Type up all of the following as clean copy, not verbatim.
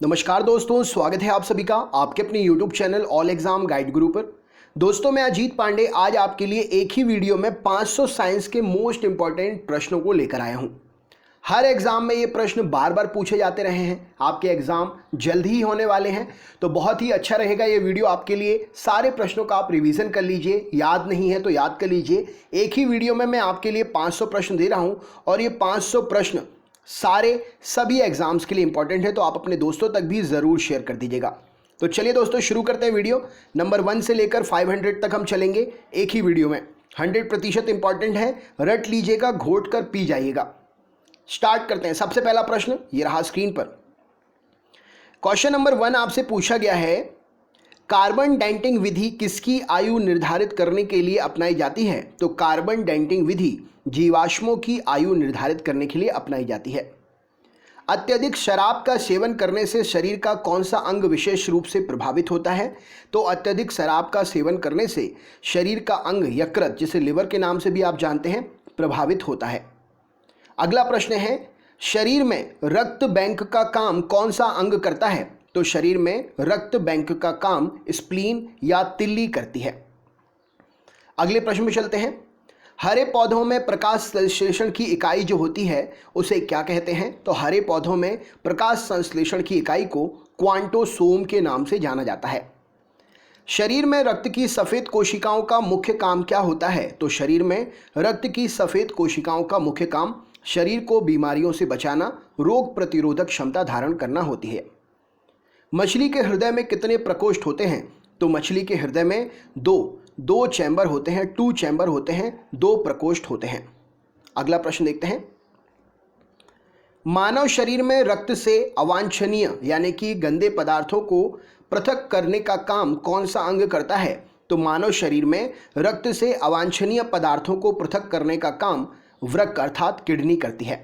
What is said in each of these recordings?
नमस्कार दोस्तों, स्वागत है आप सभी का आपके अपने YouTube channel all exam guide गुरु पर। दोस्तों मैं अजीत पांडे आज आपके लिए एक ही वीडियो में 500 साइंस के मोस्ट इंपॉर्टेंट प्रश्नों को लेकर आया हूं। हर एग्जाम में ये प्रश्न बार बार पूछे जाते रहे हैं, आपके एग्जाम जल्द ही होने वाले हैं, तो बहुत ही अच्छा रहेगा ये वीडियो आपके लिए। सारे प्रश्नों का आप रिवीजन कर लीजिए, याद नहीं है तो याद कर लीजिए। एक ही वीडियो में मैं आपके लिए 500 प्रश्न दे रहा हूं और ये 500 प्रश्न सभी एग्जाम्स के लिए इंपॉर्टेंट है, तो आप अपने दोस्तों तक भी ज़रूर शेयर कर दीजिएगा। तो चलिए दोस्तों शुरू करते हैं वीडियो। नंबर 1 से लेकर 500 तक हम चलेंगे एक ही वीडियो में। 100% इंपॉर्टेंट है, रट लीजिएगा, घोट कर पी जाइएगा। स्टार्ट करते हैं। सबसे पहला प्रश्न ये रहा स्क्रीन पर। क्वेश्चन नंबर 1 आपसे पूछा गया है, कार्बन डेटिंग विधि किसकी आयु निर्धारित करने के लिए अपनाई जाती है? तो कार्बन डेटिंग विधि जीवाश्मों की आयु निर्धारित करने के लिए अपनाई जाती है। अत्यधिक शराब का सेवन करने से शरीर का कौन सा अंग विशेष रूप से प्रभावित होता है? तो अत्यधिक शराब का सेवन करने से शरीर का अंग यकृत, जिसे लिवर के नाम से भी आप जानते हैं, प्रभावित होता है। अगला प्रश्न है, शरीर में रक्त बैंक का काम कौन सा अंग करता है? तो शरीर में रक्त बैंक का काम स्प्लीन या तिल्ली करती है। अगले प्रश्न में चलते हैं। हरे पौधों में प्रकाश संश्लेषण की इकाई जो होती है उसे क्या कहते हैं? तो हरे पौधों में प्रकाश संश्लेषण की इकाई को क्वांटोसोम के नाम से जाना जाता है। शरीर में रक्त की सफ़ेद कोशिकाओं का मुख्य काम क्या होता है? तो शरीर में रक्त की सफ़ेद कोशिकाओं का मुख्य काम शरीर को बीमारियों से बचाना, रोग प्रतिरोधक क्षमता धारण करना होती है। मछली के हृदय में कितने प्रकोष्ठ होते हैं? तो मछली के हृदय में दो चैम्बर होते हैं, 2 चैम्बर होते हैं, 2 प्रकोष्ठ होते हैं। अगला प्रश्न देखते हैं। मानव शरीर में रक्त से अवांछनीय यानी कि गंदे पदार्थों को पृथक करने का काम कौन सा अंग करता है? तो मानव शरीर में रक्त से अवांछनीय पदार्थों को पृथक करने का काम वृक्क अर्थात किडनी करती है।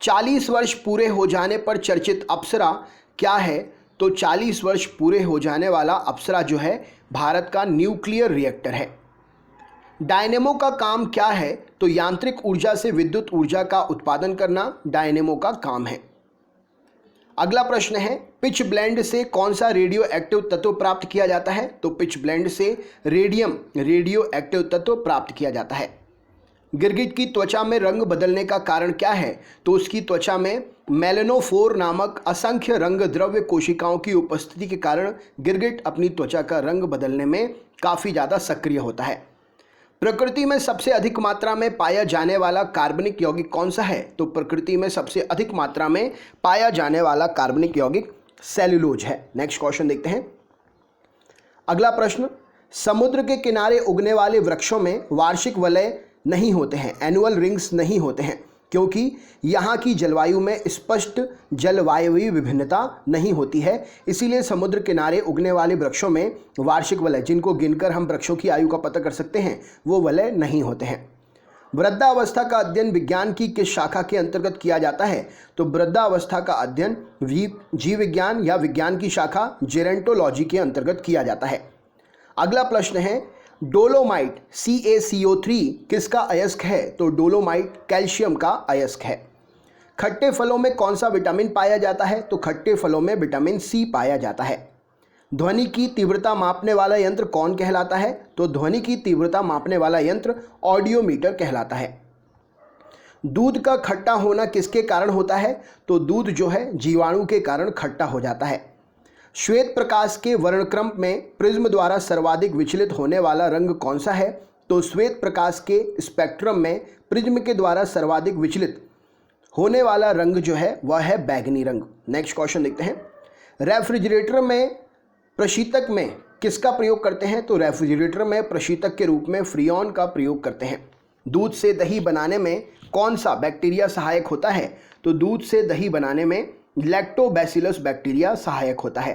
40 वर्ष पूरे हो जाने पर चर्चित अप्सरा क्या है? तो 40 वर्ष पूरे हो जाने वाला अप्सरा जो है भारत का न्यूक्लियर रिएक्टर है। डायनेमो का काम क्या है? तो यांत्रिक ऊर्जा से विद्युत ऊर्जा का उत्पादन करना डायनेमो का काम है। अगला प्रश्न है, पिच ब्लेंड से कौन सा रेडियो एक्टिव तत्व प्राप्त किया जाता है? तो पिच ब्लेंड से रेडियम रेडियो एक्टिव तत्व प्राप्त किया जाता है। गिरगिट की त्वचा में रंग बदलने का कारण क्या है? तो उसकी त्वचा में मेलेनोफोर नामक असंख्य रंग द्रव्य कोशिकाओं की उपस्थिति के कारण गिरगिट अपनी त्वचा का रंग बदलने में काफ़ी ज़्यादा सक्रिय होता है। प्रकृति में सबसे अधिक मात्रा में पाया जाने वाला कार्बनिक यौगिक कौन सा है? तो प्रकृति में सबसे अधिक मात्रा में पाया जाने वाला कार्बनिक यौगिक सेल्यूलोज है। नेक्स्ट क्वेश्चन देखते हैं। अगला प्रश्न, समुद्र के किनारे उगने वाले वृक्षों में वार्षिक वलय नहीं होते हैं, एनुअल रिंग्स नहीं होते हैं, क्योंकि यहाँ की जलवायु में स्पष्ट जलवायुवी विभिन्नता नहीं होती है। इसीलिए समुद्र किनारे उगने वाले वृक्षों में वार्षिक वलय, जिनको गिनकर हम वृक्षों की आयु का पता कर सकते हैं, वो वलय नहीं होते हैं। वृद्धावस्था का अध्ययन विज्ञान की किस शाखा के अंतर्गत किया जाता है? तो वृद्धावस्था का अध्ययन जीव विज्ञान या विज्ञान की शाखा जेरेंटोलॉजी के अंतर्गत किया जाता है। अगला प्रश्न है, डोलोमाइट CaCO3 किसका अयस्क है? तो डोलोमाइट कैल्शियम का अयस्क है। खट्टे फलों में कौन सा विटामिन पाया जाता है? तो खट्टे फलों में विटामिन C पाया जाता है। ध्वनि की तीव्रता मापने वाला यंत्र कौन कहलाता है? तो ध्वनि की तीव्रता मापने वाला यंत्र ऑडियोमीटर कहलाता है। दूध का खट्टा होना किसके कारण होता है? तो दूध जो है जीवाणु के कारण खट्टा हो जाता है। श्वेत प्रकाश के वर्णक्रम में प्रिज्म द्वारा सर्वाधिक विचलित होने वाला रंग कौन सा है? तो श्वेत प्रकाश के स्पेक्ट्रम में प्रिज्म के द्वारा सर्वाधिक विचलित होने वाला रंग जो है वह है बैंगनी रंग। नेक्स्ट क्वेश्चन देखते हैं। रेफ्रिजरेटर में प्रशीतक में किसका प्रयोग करते हैं? तो रेफ्रिजरेटर में प्रशीतक के रूप में फ्रियोन का प्रयोग करते हैं। दूध से दही बनाने में कौन सा बैक्टीरिया सहायक होता है? तो दूध से दही बनाने में लैक्टोबैसिलस बैक्टीरिया सहायक होता है।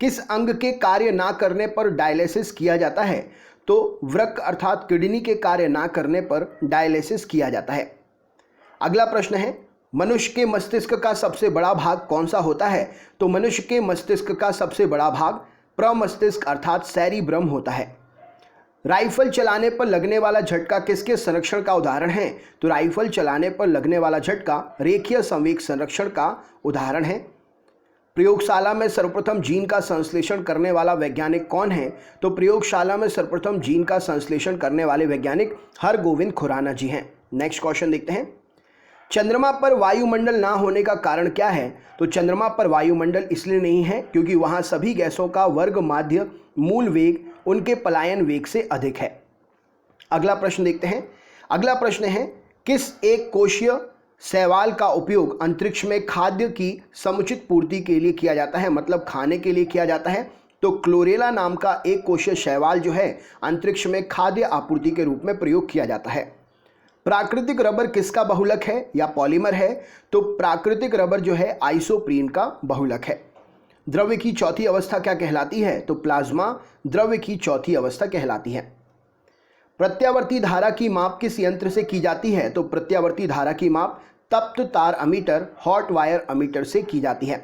किस अंग के कार्य ना करने पर डायलिसिस किया जाता है? तो वृक्क अर्थात किडनी के कार्य ना करने पर डायलिसिस किया जाता है। अगला प्रश्न है, मनुष्य के मस्तिष्क का सबसे बड़ा भाग कौन सा होता है? तो मनुष्य के मस्तिष्क का सबसे बड़ा भाग प्रमस्तिष्क अर्थात सेरिब्रम होता है। राइफल चलाने पर लगने वाला झटका किसके संरक्षण का उदाहरण है? तो राइफल चलाने पर लगने वाला झटका रेखीय संवेग संरक्षण का उदाहरण है। प्रयोगशाला में सर्वप्रथम जीन का संश्लेषण करने वाला वैज्ञानिक कौन है? तो प्रयोगशाला में सर्वप्रथम जीन का संश्लेषण करने वाले वैज्ञानिक हरगोविंद खुराना जी हैं। नेक्स्ट क्वेश्चन देखते हैं। चंद्रमा पर वायुमंडल ना होने का कारण क्या है? तो चंद्रमा पर वायुमंडल इसलिए नहीं है क्योंकि वहां सभी गैसों का वर्ग माध्य मूल वेग उनके पलायन वेग से अधिक है। अगला प्रश्न देखते हैं। अगला प्रश्न है, किस एक कोशीय शैवाल का उपयोग अंतरिक्ष में खाद्य की समुचित पूर्ति के लिए किया जाता है, मतलब खाने के लिए किया जाता है? तो क्लोरेला नाम का एक कोशीय शैवाल जो है अंतरिक्ष में खाद्य आपूर्ति के रूप में प्रयोग किया जाता है। प्राकृतिक रबर किसका बहुलक है या पॉलीमर है? तो प्राकृतिक रबर जो है आइसोप्रीन का बहुलक है। द्रव्य की चौथी अवस्था क्या कहलाती है? तो प्लाज्मा द्रव्य की चौथी अवस्था कहलाती है। प्रत्यावर्ती धारा की माप किस यंत्र से की जाती है? तो प्रत्यावर्ती धारा की माप तप्त तार अमीटर हॉट वायर अमीटर से की जाती है।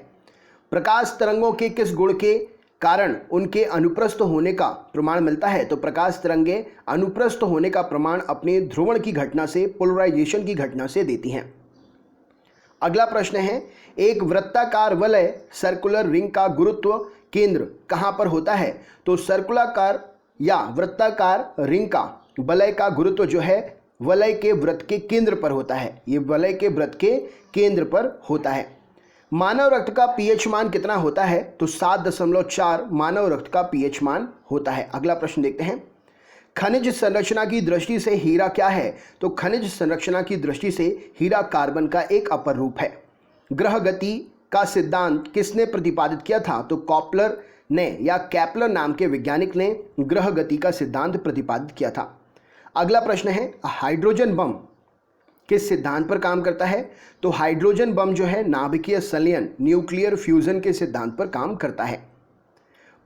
प्रकाश तरंगों के किस गुण के कारण उनके अनुप्रस्थ होने का प्रमाण मिलता है? तो प्रकाश तरंगे अनुप्रस्थ होने का प्रमाण अपने ध्रुवण की घटना से, पोलराइजेशन की घटना से देती हैं। अगला प्रश्न है, एक वृत्ताकार वलय सर्कुलर रिंग का गुरुत्व केंद्र कहां पर होता है? तो सर्कुलाकार या वृत्ताकार रिंग का वलय का गुरुत्व जो है वलय के वृत्त के केंद्र पर होता है। ये वलय के वृत्त के केंद्र पर होता है। मानव रक्त का पीएच मान कितना होता है? तो 7.4 मानव रक्त का पीएच मान होता है। अगला प्रश्न देखते हैं। खनिज संरचना की दृष्टि से हीरा क्या है? तो खनिज संरचना की दृष्टि से हीरा कार्बन का एक अपर रूप है। ग्रह गति का सिद्धांत किसने प्रतिपादित किया था? तो कॉपलर ने या कैपलर नाम के वैज्ञानिक ने ग्रह गति का सिद्धांत प्रतिपादित किया था। अगला प्रश्न है, हाइड्रोजन बम किस सिद्धांत पर काम करता है? तो हाइड्रोजन बम जो है नाभिकीय संलयन न्यूक्लियर फ्यूजन के सिद्धांत पर काम करता है।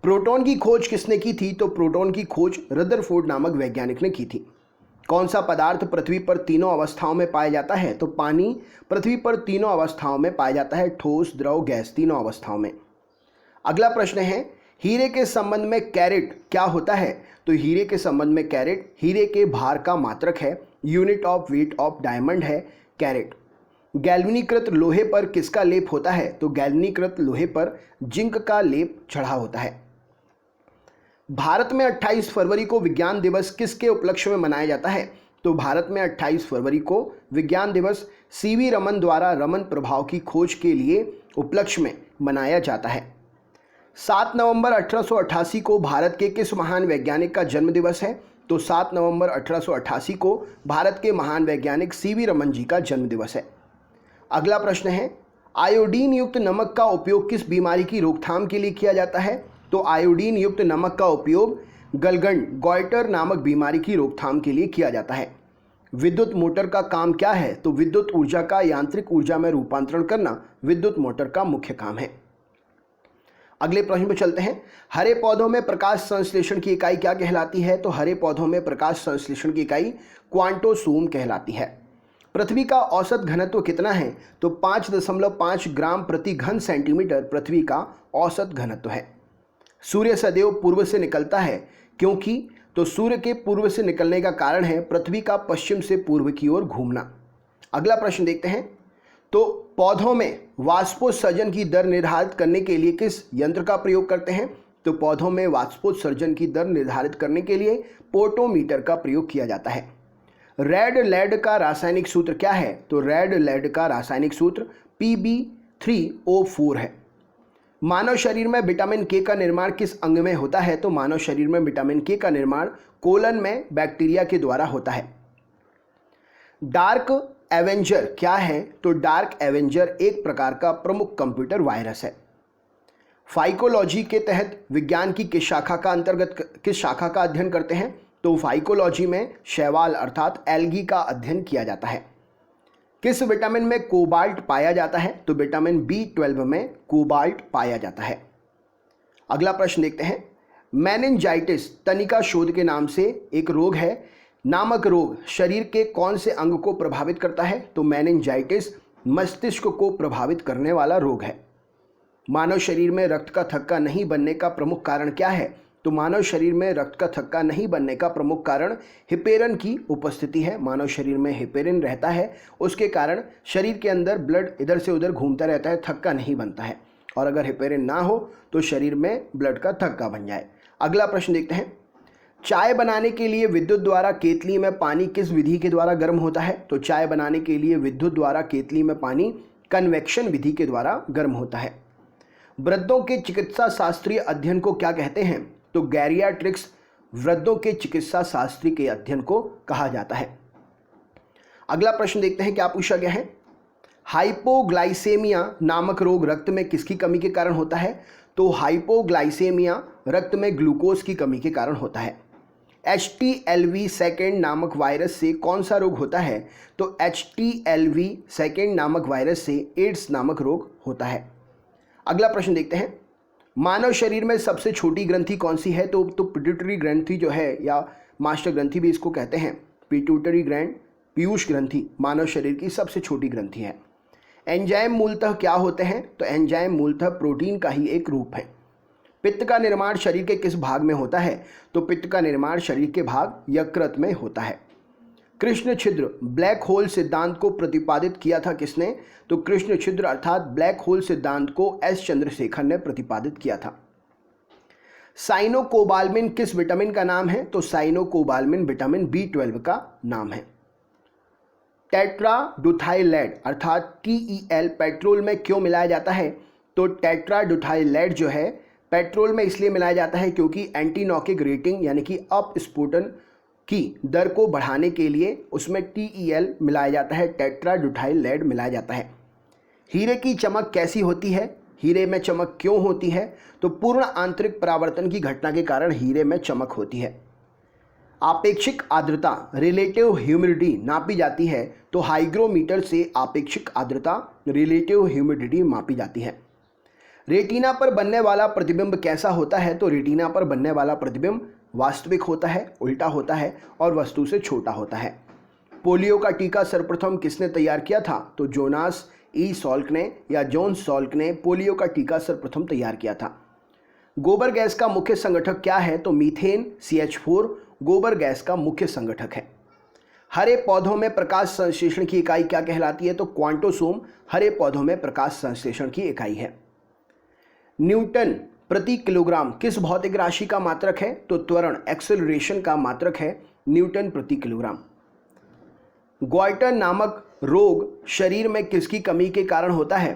प्रोटॉन की खोज किसने की थी? तो प्रोटॉन की खोज रदरफोर्ड नामक वैज्ञानिक ने की थी। कौन सा पदार्थ पृथ्वी पर तीनों अवस्थाओं में पाया जाता है? तो पानी पृथ्वी पर तीनों अवस्थाओं में पाया जाता है, ठोस, द्रव, गैस, तीनों अवस्थाओं में। अगला प्रश्न है, हीरे के संबंध में कैरेट क्या होता है? तो हीरे के संबंध में कैरेट हीरे के भार का मात्रक है, unit of weight of diamond है कैरेट। गैल्वेनीकृत लोहे पर किसका लेप होता है? तो गैल्वेनीकृत लोहे पर जिंक का लेप चढ़ा होता है। भारत में 28 फरवरी को विज्ञान दिवस किसके उपलक्ष्य में मनाया जाता है? तो भारत में 28 फरवरी को विज्ञान दिवस सीवी रमन द्वारा रमन प्रभाव की खोज के लिए उपलक्ष्य में मनाया जाता है। 7 नवंबर 1888 को भारत के किस महान वैज्ञानिक का जन्म दिवस है? तो 7 नवंबर 1888 को भारत के महान वैज्ञानिक सीवी रमन जी का जन्म दिवस है। अगला प्रश्न है, आयोडीन युक्त नमक का उपयोग किस बीमारी की रोकथाम के लिए किया जाता है? तो आयोडीन युक्त नमक का उपयोग गलगंड गॉइटर नामक बीमारी की रोकथाम के लिए किया जाता है। विद्युत मोटर का काम क्या है? तो विद्युत ऊर्जा का यांत्रिक ऊर्जा में रूपांतरण करना विद्युत मोटर का मुख्य काम है। अगले प्रश्न पर चलते हैं। हरे पौधों में प्रकाश संश्लेषण की इकाई क्या कहलाती है? तो हरे पौधों में प्रकाश संश्लेषण की इकाई क्वांटोसूम कहलाती है। पृथ्वी का औसत घनत्व कितना है? तो 5.5 ग्राम प्रति घन सेंटीमीटर पृथ्वी का औसत घनत्व है। सूर्य सदैव पूर्व से निकलता है, क्योंकि? तो सूर्य के पूर्व से निकलने का कारण है पृथ्वी का पश्चिम से पूर्व की ओर घूमना। अगला प्रश्न देखते हैं। तो पौधों में वाष्पोत्सर्जन की दर निर्धारित करने के लिए किस यंत्र का प्रयोग करते हैं? तो पौधों में वाष्पोत्सर्जन की दर निर्धारित करने के लिए पोटोमीटर का प्रयोग किया जाता है। रेड लेड का रासायनिक सूत्र क्या है? तो रेड लेड का रासायनिक सूत्र Pb3O4 है। मानव शरीर में विटामिन के का निर्माण किस अंग में होता है? तो मानव शरीर में विटामिन के का निर्माण कोलन में बैक्टीरिया के द्वारा होता है। डार्क एवेंजर क्या है? तो डार्क एवेंजर एक प्रकार का प्रमुख कंप्यूटर वायरस है। फाइकोलॉजी के तहत विज्ञान की किस शाखा का अध्ययन करते हैं? तो फाइकोलॉजी में शैवाल अर्थात एल्गी का अध्ययन किया जाता है। किस विटामिन में कोबाल्ट पाया जाता है? तो विटामिन B12 में कोबाल्ट पाया जाता है। अगला प्रश्न देखते हैं। मेनिंजाइटिस तनिका शोध के नाम से एक रोग है, नामक रोग शरीर के कौन से अंग को प्रभावित करता है? तो मेनिंजाइटिस मस्तिष्क को प्रभावित करने वाला रोग है। मानव शरीर में रक्त का थक्का नहीं बनने का प्रमुख कारण क्या है? तो मानव शरीर में रक्त का थक्का नहीं बनने का प्रमुख कारण हिपेरिन की उपस्थिति है। मानव शरीर में हिपेरिन रहता है, उसके कारण शरीर के अंदर ब्लड इधर से उधर घूमता रहता है, थक्का नहीं बनता है। और अगर हेपेरिन ना हो तो शरीर में ब्लड का थक्का बन जाए। अगला प्रश्न देखते हैं, चाय बनाने के लिए विद्युत द्वारा केतली में पानी किस विधि के द्वारा गर्म होता है? तो चाय बनाने के लिए विद्युत द्वारा केतली में पानी कन्वेक्शन विधि के द्वारा गर्म होता है। वृद्धों के चिकित्सा शास्त्रीय अध्ययन को क्या कहते हैं? तो गैरियाट्रिक्स वृद्धों के चिकित्सा शास्त्री के अध्ययन को कहा जाता है। अगला प्रश्न देखते हैं, क्या पूछा गया है? हाइपोग्लाइसेमिया नामक रोग रक्त में किसकी कमी के कारण होता है? तो हाइपोग्लाइसेमिया रक्त में ग्लूकोज की कमी के कारण होता है। HTLV सेकेंड नामक वायरस से कौन सा रोग होता है? तो HTLV सेकेंड नामक वायरस से एड्स नामक रोग होता है। अगला प्रश्न देखते हैं, मानव शरीर में सबसे छोटी ग्रंथि कौन सी है? तो पिट्यूटरी ग्रंथि जो है, या मास्टर ग्रंथि भी इसको कहते हैं, पिट्यूटरी ग्लैंड, पीयूष ग्रंथि मानव शरीर की सबसे छोटी ग्रंथि है। एंजाइम मूलतः क्या होते हैं? तो एंजाइम मूलतः प्रोटीन का ही एक रूप है। पित्त का निर्माण शरीर के किस भाग में होता है? तो पित्त का निर्माण शरीर के भाग यकृत में होता है। कृष्ण छिद्र ब्लैक होल सिद्धांत को प्रतिपादित किया था किसने? तो कृष्ण छिद्र अर्थात ब्लैक होल सिद्धांत को एस चंद्रशेखर ने प्रतिपादित किया था। साइनोकोबाल्मिन किस विटामिन का नाम है? तो साइनोकोबाल्मिन विटामिन B12 का नाम है। टेट्राडुथाइलेड अर्थात TEL पेट्रोल में क्यों मिलाया जाता है? तो टेट्राडुथाइलेड जो है पेट्रोल में इसलिए मिलाया जाता है क्योंकि एंटीनॉकिक रेटिंग यानी कि अपस्फोटन की दर को बढ़ाने के लिए उसमें TEL मिलाया जाता है, टेट्राडुथाइलेड मिलाया जाता है। हीरे की चमक कैसी होती है? हीरे में चमक क्यों होती है? तो पूर्ण आंतरिक परावर्तन की घटना के कारण हीरे में चमक होती है। आपेक्षिक आर्द्रता रिलेटिव ह्यूमिडिटी नापी जाती है, तो हाइग्रोमीटर से आपेक्षिक आर्द्रता रिलेटिव ह्यूमिडिटी मापी जाती है। रेटिना पर बनने वाला प्रतिबिंब कैसा होता है? तो रेटिना पर बनने वाला प्रतिबिंब वास्तविक होता है, उल्टा होता है और वस्तु से छोटा होता है। पोलियो का टीका सर्वप्रथम किसने तैयार किया था? तो जोनास ई सॉल्क ने या जॉन सॉल्क ने पोलियो का टीका सर्वप्रथम तैयार किया था। गोबर गैस का मुख्य संगठक क्या है? तो मीथेन CH4 गोबर गैस का मुख्य संगठक है। हरे पौधों में प्रकाश संश्लेषण की इकाई क्या कहलाती है? तो क्वांटोसोम हरे पौधों में प्रकाश संश्लेषण की इकाई है। न्यूटन प्रति किलोग्राम किस भौतिक राशि का मात्रक है? तो त्वरण एक्सेलरेशन का मात्रक है न्यूटन प्रति किलोग्राम। ग्वाइटर नामक रोग शरीर में किसकी कमी के कारण होता है?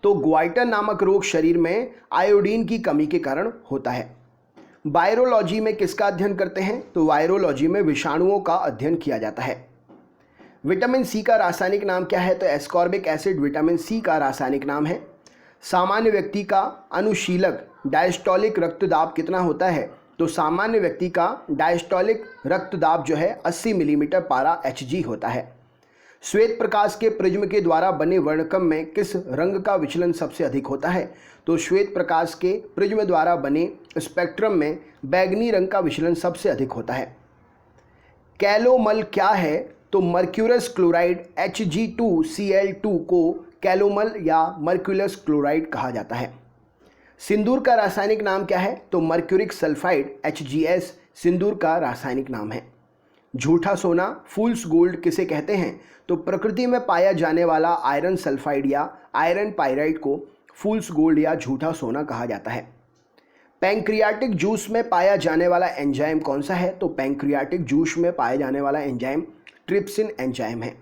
तो ग्वाइटर नामक रोग शरीर में आयोडीन की कमी के कारण होता है। वायरोलॉजी में किसका अध्ययन करते हैं? तो वायरोलॉजी में विषाणुओं का अध्ययन किया जाता है। विटामिन C का रासायनिक नाम क्या है? तो एस्कॉर्बिक एसिड विटामिन C का रासायनिक नाम है। सामान्य व्यक्ति का अनुशीलक डायस्टोलिक रक्तदाब कितना होता है? तो सामान्य व्यक्ति का डायस्टोलिक रक्तदाब जो है 80 मिलीमीटर पारा Hg होता है। श्वेत प्रकाश के प्रिज्म के द्वारा बने वर्णक्रम में किस रंग का विचलन सबसे अधिक होता है? तो श्वेत प्रकाश के प्रिज्म द्वारा बने स्पेक्ट्रम में बैगनी रंग का विचलन सबसे अधिक होता है। कैलोमल क्या है? तो मर्क्यूरस क्लोराइड Hg2Cl2 को कैलोमल या मर्क्यूलस क्लोराइड कहा जाता है। सिंदूर का रासायनिक नाम क्या है? तो मर्क्यूरिक सल्फाइड HGS सिंदूर का रासायनिक नाम है। झूठा सोना फूल्स गोल्ड किसे कहते हैं? तो प्रकृति में पाया जाने वाला आयरन सल्फाइड या आयरन पाइराइड को फूल्स गोल्ड या झूठा सोना कहा जाता है। पैंक्रियाटिक जूस में पाया जाने वाला एंजाइम कौन सा है? तो पैंक्रियाटिक जूस में पाया जाने वाला एंजाइम ट्रिप्सिन एंजाइम है।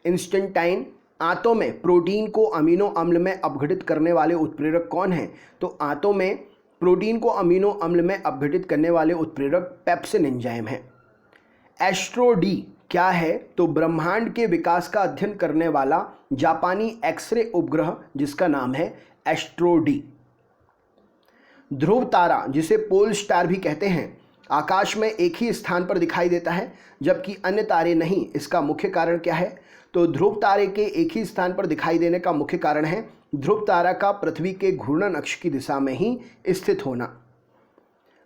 इंस्टेंटाइन आंतों में प्रोटीन को अमीनो अम्ल में अपघटित करने वाले उत्प्रेरक कौन है? तो आंतों में प्रोटीन को अमीनो अम्ल में अपघटित करने वाले उत्प्रेरक पेप्सिन एंजाइम है। एस्ट्रो डी क्या है? तो ब्रह्मांड के विकास का अध्ययन करने वाला जापानी एक्सरे उपग्रह जिसका नाम है एस्ट्रो डी। ध्रुव तारा जिसे पोल स्टार भी कहते हैं आकाश में एक ही स्थान पर दिखाई देता है जबकि अन्य तारे नहीं। इसका मुख्य कारण क्या है? तो ध्रुव तारे के एक ही स्थान पर दिखाई देने का मुख्य कारण है ध्रुव तारा का पृथ्वी के घूर्णन अक्ष की दिशा में ही स्थित होना।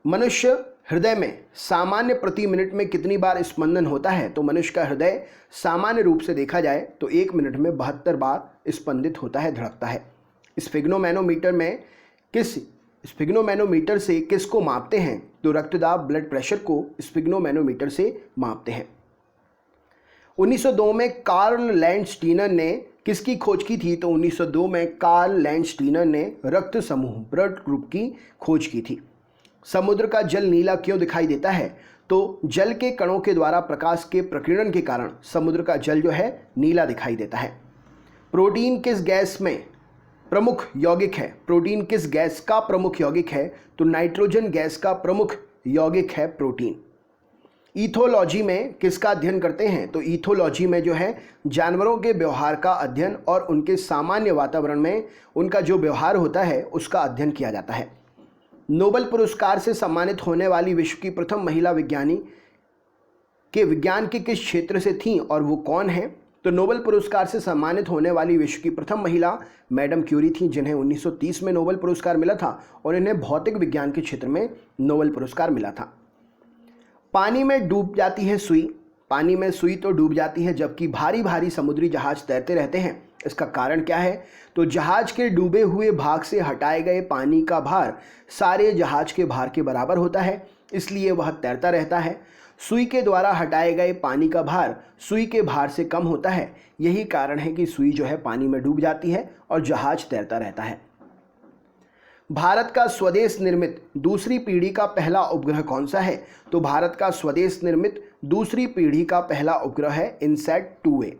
मनुष्य हृदय में सामान्य प्रति मिनट में कितनी बार स्पंदन होता है? तो मनुष्य का हृदय सामान्य रूप से देखा जाए तो 1 मिनट में 72 बार स्पंदित होता है, धड़कता है। स्फिग्नोमैनोमीटर से किसको मापते हैं? तो रक्तदाब ब्लड प्रेशर को स्फिग्नोमैनोमीटर से मापते हैं। 1902 में कार्ल लैंडस्टीनर ने किसकी खोज की थी? तो 1902 में कार्ल लैंडस्टीनर ने रक्त समूह ब्लड ग्रुप की खोज की थी। समुद्र का जल नीला क्यों दिखाई देता है? तो जल के कणों के द्वारा प्रकाश के प्रकीर्णन के कारण समुद्र का जल जो है नीला दिखाई देता है। प्रोटीन किस गैस में प्रमुख यौगिक है? प्रोटीन किस गैस का प्रमुख यौगिक है? तो नाइट्रोजन गैस का प्रमुख यौगिक है प्रोटीन। ईथोलॉजी में किसका अध्ययन करते हैं? तो ईथोलॉजी में जो है जानवरों के व्यवहार का अध्ययन और उनके सामान्य वातावरण में उनका जो व्यवहार होता है उसका अध्ययन किया जाता है। नोबेल पुरस्कार से सम्मानित होने वाली विश्व की प्रथम महिला विज्ञानी के विज्ञान के किस क्षेत्र से थीं और वो कौन है? तो नोबेल पुरस्कार से सम्मानित होने वाली विश्व की प्रथम महिला मैडम क्यूरी थी, जिन्हें 1930 में नोबेल पुरस्कार मिला था और इन्हें भौतिक विज्ञान के क्षेत्र में नोबेल पुरस्कार मिला था। पानी में डूब जाती है सुई। पानी में सुई तो डूब जाती है जबकि भारी भारी समुद्री जहाज तैरते रहते हैं। इसका कारण क्या है? तो जहाज के डूबे हुए भाग से हटाए गए पानी का भार सारे जहाज के भार के बराबर होता है, इसलिए वह तैरता रहता है। सुई के द्वारा हटाए गए पानी का भार सुई के भार से कम होता है। यही कारण है कि सुई जो है पानी में डूब जाती है और जहाज तैरता रहता है। भारत का स्वदेश निर्मित दूसरी पीढ़ी का पहला उपग्रह कौन सा है? तो भारत का स्वदेश निर्मित दूसरी पीढ़ी का पहला उपग्रह है इनसैट 2A।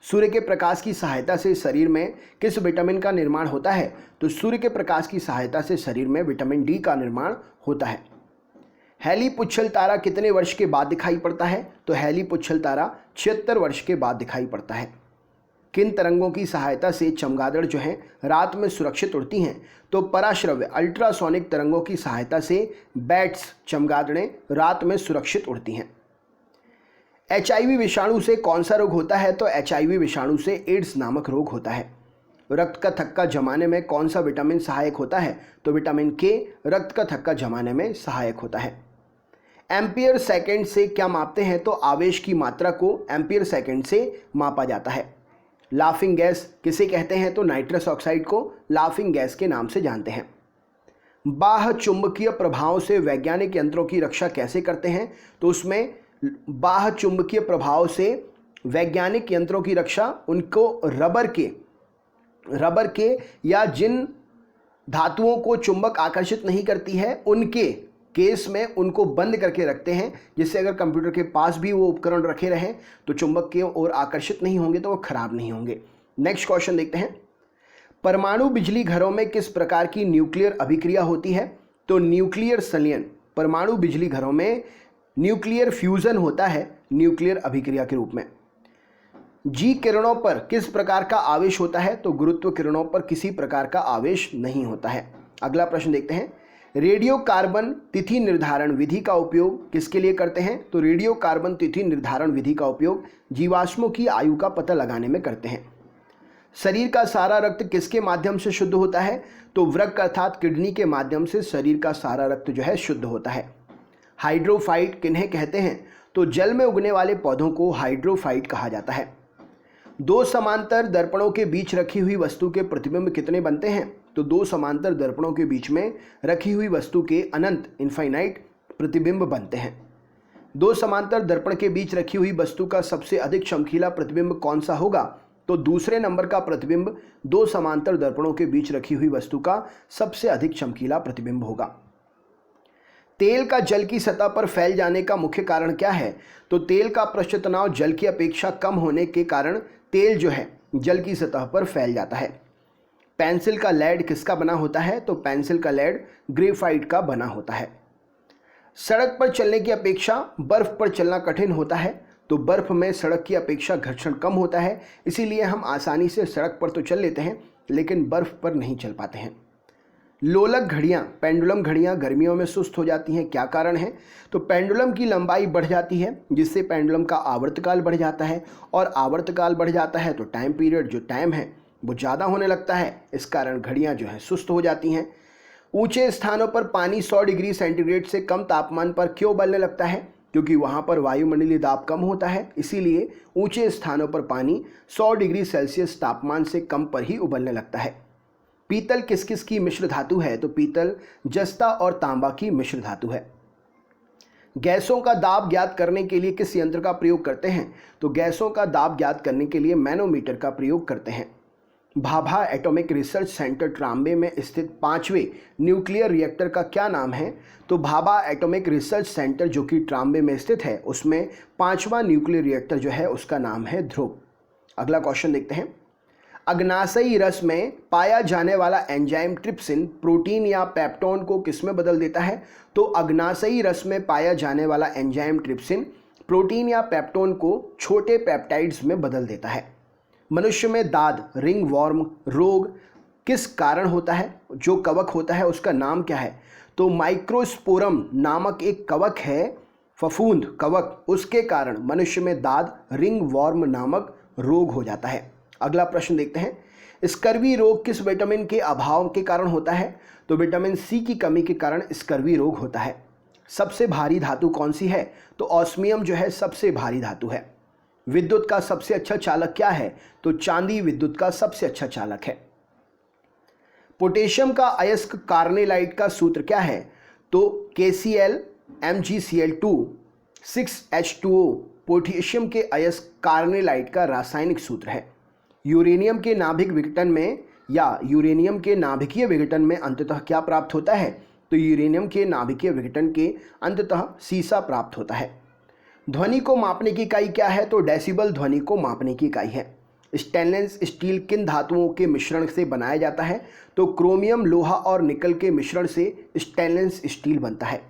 सूर्य के प्रकाश की सहायता से शरीर में किस विटामिन का निर्माण होता है? तो सूर्य के प्रकाश की सहायता से शरीर में विटामिन डी का निर्माण होता है। हैली पुच्छल तारा कितने वर्ष के बाद दिखाई पड़ता है? तो हैली पुच्छल तारा 76 वर्ष के बाद दिखाई पड़ता है। किन तरंगों की सहायता से चमगादड़ जो हैं रात में सुरक्षित उड़ती हैं? तो पराश्रव्य अल्ट्रासोनिक तरंगों की सहायता से बैट्स चमगादड़ें रात में सुरक्षित उड़ती हैं। HIV विषाणु से कौन सा रोग होता है? तो HIV विषाणु से एड्स नामक रोग होता है। रक्त का थक्का जमाने में कौन सा विटामिन सहायक होता है? तो विटामिन के रक्त का थक्का जमाने में सहायक होता है। एम्पियर सेकंड से क्या मापते हैं? तो आवेश की मात्रा को एम्पियर सेकंड से मापा जाता है। लाफिंग गैस किसे कहते हैं? तो नाइट्रस ऑक्साइड को लाफिंग गैस के नाम से जानते हैं। बाह्य चुंबकीय प्रभाव से वैज्ञानिक यंत्रों की रक्षा कैसे करते हैं? तो उसमें बाह्य चुंबकीय प्रभाव से वैज्ञानिक यंत्रों की रक्षा उनको रबर के या जिन धातुओं को चुंबक आकर्षित नहीं करती है उनके केस में उनको बंद करके रखते हैं, जिससे अगर कंप्यूटर के पास भी वो उपकरण रखे रहें तो चुंबक की ओर आकर्षित नहीं होंगे, तो वो खराब नहीं होंगे। नेक्स्ट क्वेश्चन देखते हैं। परमाणु बिजली घरों में किस प्रकार की न्यूक्लियर अभिक्रिया होती है? तो न्यूक्लियर संलयन। परमाणु बिजली घरों में न्यूक्लियर फ्यूजन होता है न्यूक्लियर अभिक्रिया के रूप में। जी किरणों पर किस प्रकार का आवेश होता है? तो गुरुत्व किरणों पर किसी प्रकार का आवेश नहीं होता है। अगला प्रश्न देखते हैं। रेडियो कार्बन तिथि निर्धारण विधि का उपयोग किसके लिए करते हैं? तो रेडियो कार्बन तिथि निर्धारण विधि का उपयोग जीवाश्मों की आयु का पता लगाने में करते हैं। शरीर का सारा रक्त किसके माध्यम से शुद्ध होता है? तो वृक्क अर्थात किडनी के माध्यम से शरीर का सारा रक्त जो है शुद्ध होता है। हाइड्रोफाइट किन्हें कहते हैं? तो जल में उगने वाले पौधों को हाइड्रोफाइट कहा जाता है। दो समांतर दर्पणों के बीच रखी हुई वस्तु के प्रतिबिंब कितने बनते हैं? तो दो समांतर दर्पणों के बीच में रखी हुई वस्तु के अनंत इनफाइनाइट प्रतिबिंब बनते हैं। दो समांतर दर्पण के बीच रखी हुई वस्तु का सबसे अधिक चमकीला प्रतिबिंब कौन सा होगा? तो दूसरे नंबर का प्रतिबिंब दो समांतर दर्पणों के बीच रखी हुई वस्तु का सबसे अधिक चमकीला प्रतिबिंब होगा। तेल का जल की सतह पर फैल जाने का मुख्य कारण क्या है? तो तेल का पृष्ठ तनाव जल की अपेक्षा कम होने के कारण तेल जो है जल की सतह पर फैल जाता है। पेंसिल का लेड किसका बना होता है? तो पेंसिल का लेड ग्रेफाइट का बना होता है। सड़क पर चलने की अपेक्षा बर्फ पर चलना कठिन होता है, तो बर्फ में सड़क की अपेक्षा घर्षण कम होता है, इसीलिए हम आसानी से सड़क पर तो चल लेते हैं लेकिन बर्फ पर नहीं चल पाते हैं। लोलक घड़ियाँ पेंडुलम घड़ियाँ गर्मियों में सुस्त हो जाती हैं, क्या कारण है? तो पेंडुलम की लंबाई बढ़ जाती है जिससे पेंडुलम का आवर्तकाल बढ़ जाता है, और आवर्तकाल बढ़ जाता है तो टाइम पीरियड जो टाइम है वो ज़्यादा होने लगता है, इस कारण घड़ियाँ जो हैं सुस्त हो जाती हैं। ऊंचे स्थानों पर पानी 100 डिग्री सेंटीग्रेड से कम तापमान पर क्यों उबलने लगता है? क्योंकि वहाँ पर वायुमंडलीय दाब कम होता है, इसीलिए ऊंचे स्थानों पर पानी 100 डिग्री सेल्सियस तापमान से कम पर ही उबलने लगता है। पीतल किस किस की मिश्र धातु है? तो पीतल जस्ता और तांबा की मिश्र धातु है। गैसों का दाब ज्ञात करने के लिए किस यंत्र का प्रयोग करते हैं? तो गैसों का दाब ज्ञात करने के लिए मैनोमीटर का प्रयोग करते हैं। Bhabha atomic research centre Trombay में स्थित 5वें न्यूक्लियर रिएक्टर का क्या नाम है? तो भाभा एटॉमिक रिसर्च सेंटर जो कि ट्राम्बे में स्थित है, उसमें 5वां न्यूक्लियर रिएक्टर जो है उसका नाम है ध्रुव। अगला क्वेश्चन देखते हैं। अग्नाशयी रस में पाया जाने वाला एंजाइम ट्रिप्सिन प्रोटीन या पेप्टोन को किस में बदल देता है? तो अग्नाशयी रस में पाया जाने वाला एंजाइम ट्रिप्सिन प्रोटीन या पेप्टोन को छोटे पेप्टाइड्स में बदल देता है। मनुष्य में दाद रिंग वॉर्म रोग किस कारण होता है? जो कवक होता है उसका नाम क्या है? तो माइक्रोस्पोरम नामक एक कवक है, फफूंद कवक, उसके कारण मनुष्य में दाद रिंग वॉर्म नामक रोग हो जाता है। अगला प्रश्न देखते हैं। स्कर्वी रोग किस विटामिन के अभाव के कारण होता है? तो विटामिन सी की कमी के कारण स्कर्वी रोग होता है। सबसे भारी धातु कौन सी है? तो ऑस्मियम जो है सबसे भारी धातु है। विद्युत का सबसे अच्छा चालक क्या है? तो चांदी विद्युत का सबसे अच्छा चालक है। पोटेशियम का अयस्क कार्नेलाइट का सूत्र क्या है? तो KCl MgCl2 6H2O पोटेशियम के अयस्क कार्नेलाइट का रासायनिक सूत्र है। यूरेनियम के नाभिक विघटन में या यूरेनियम के नाभिकीय विघटन में अंततः क्या प्राप्त होता है? तो यूरेनियम के नाभिकीय विघटन के अंततः सीसा प्राप्त होता है। ध्वनि को मापने की इकाई क्या है? तो डेसिबल ध्वनि को मापने की इकाई है। स्टेनलेस स्टील किन धातुओं के मिश्रण से बनाया जाता है? तो क्रोमियम लोहा और निकल के मिश्रण से स्टेनलेस स्टील बनता है।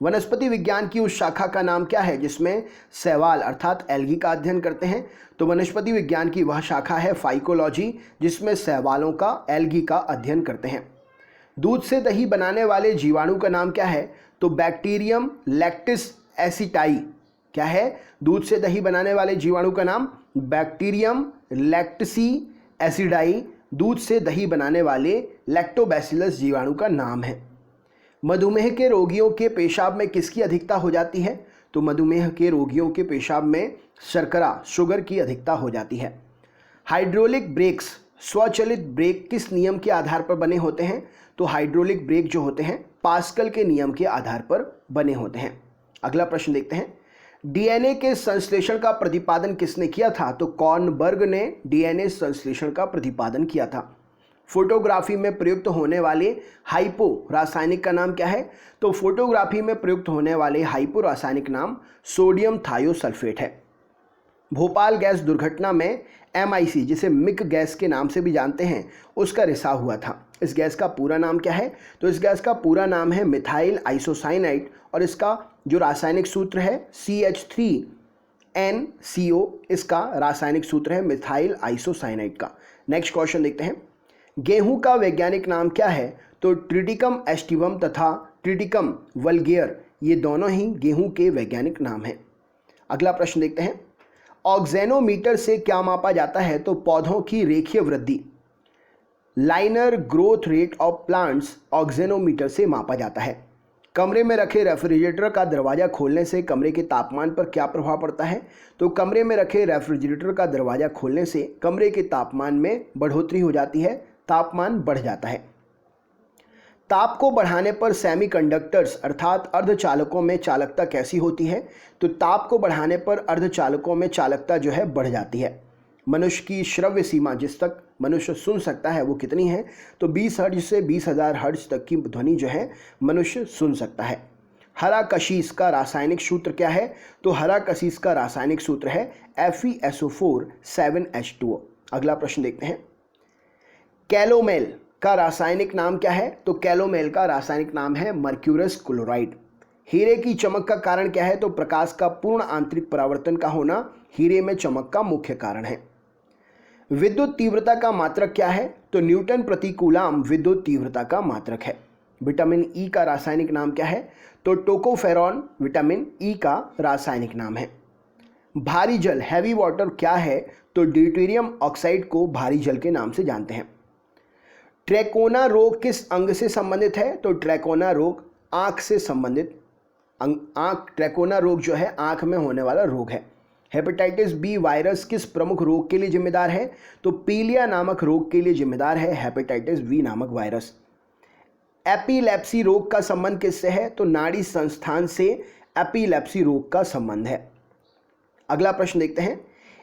वनस्पति विज्ञान की उस शाखा का नाम क्या है जिसमें शैवाल अर्थात एल्गी का अध्ययन करते हैं? तो वनस्पति विज्ञान की वह शाखा है फाइकोलॉजी, जिसमें शैवालों का एल्गी का अध्ययन करते हैं। दूध से दही बनाने वाले जीवाणु का नाम क्या है? तो बैक्टीरियम लैक्टिस एसिटाई। क्या है? दूध से दही बनाने वाले जीवाणु का नाम बैक्टीरियम लैक्टिसी एसिडाई दूध से दही बनाने वाले लैक्टोबैसिलस जीवाणु का नाम है। मधुमेह के रोगियों के पेशाब में किसकी अधिकता हो जाती है? तो मधुमेह के रोगियों के पेशाब में शर्करा शुगर की अधिकता हो जाती है। हाइड्रोलिक ब्रेक्स स्वचालित ब्रेक किस नियम के आधार पर बने होते हैं? तो हाइड्रोलिक ब्रेक जो होते हैं पास्कल के नियम के आधार पर बने होते हैं। अगला प्रश्न देखते हैं। डीएनए के संश्लेषण का प्रतिपादन किसने किया था? तो कॉर्नबर्ग ने डीएनए संश्लेषण का प्रतिपादन किया था। फोटोग्राफी में प्रयुक्त होने वाले हाइपो रासायनिक का नाम क्या है? तो फोटोग्राफी में प्रयुक्त होने वाले हाइपो रासायनिक नाम सोडियम थायोसल्फेट है। भोपाल गैस दुर्घटना में MIC जिसे मिक गैस के नाम से भी जानते हैं उसका रिसाव हुआ था। इस गैस का पूरा नाम क्या है? तो इस गैस का पूरा नाम है मिथाइल आइसोसाइनाइड और इसका जो रासायनिक सूत्र है CH3NCO, इसका रासायनिक सूत्र है मिथाइल आइसोसाइनाइड का। नेक्स्ट क्वेश्चन देखते हैं। गेहूं का वैज्ञानिक नाम क्या है? तो ट्रिटिकम एस्टिवम तथा ट्रिटिकम वल्गेयर ये दोनों ही गेहूं के वैज्ञानिक नाम हैं। अगला प्रश्न देखते हैं। ऑक्जेनोमीटर से क्या मापा जाता है? तो पौधों की रेखीय वृद्धि liner growth rate of plants auxanometer से मापा जाता है। कमरे में रखे रेफ्रिजरेटर का दरवाज़ा खोलने से कमरे के तापमान पर क्या प्रभाव पड़ता है? तो कमरे में रखे रेफ्रिजरेटर का दरवाज़ा खोलने से कमरे के तापमान में बढ़ोतरी हो जाती है, तापमान बढ़ जाता है। ताप को बढ़ाने पर सेमीकंडक्टर्स अर्थात अर्धचालकों में चालकता कैसी होती है? तो ताप को बढ़ाने पर अर्धचालकों में चालकता जो है बढ़ जाती है। मनुष्य की श्रव्य सीमा जिस तक मनुष्य सुन सकता है वो कितनी है? तो 20 हर्ट्ज से 20,000 हर्ट्ज तक की ध्वनि जो है मनुष्य सुन सकता है। हरा कशीस का रासायनिक सूत्र क्या है? तो हरा कशीस का रासायनिक सूत्र है FeSO4 7H2O। अगला प्रश्न देखते हैं। कैलोमेल का रासायनिक नाम क्या है? तो कैलोमेल का रासायनिक नाम है मर्क्यूरस क्लोराइड। हीरे की चमक का कारण क्या है? तो प्रकाश का पूर्ण आंतरिक परावर्तन का होना हीरे में चमक का मुख्य कारण है। विद्युत तीव्रता का मात्रक क्या है? तो न्यूटन प्रति कूलाम विद्युत तीव्रता का मात्रक है। विटामिन ई का रासायनिक नाम क्या है? तो टोकोफेरॉन विटामिन ई का रासायनिक नाम है। भारी जल हैवी वाटर क्या है? तो ड्यूटेरियम ऑक्साइड को भारी जल के नाम से जानते हैं। ट्रैकोना रोग किस अंग से संबंधित है? तो ट्रैकोना रोग आँख से संबंधित ट्रैकोना रोग जो है आँख में होने वाला रोग है। हेपेटाइटिस बी वायरस किस प्रमुख रोग के लिए जिम्मेदार है? तो पीलिया नामक रोग के लिए जिम्मेदार है हेपेटाइटिस बी नामक वायरस। एपिलेप्सी रोग का संबंध किससे है? तो नाड़ी संस्थान से एपिलेप्सी रोग का संबंध है। अगला प्रश्न देखते हैं,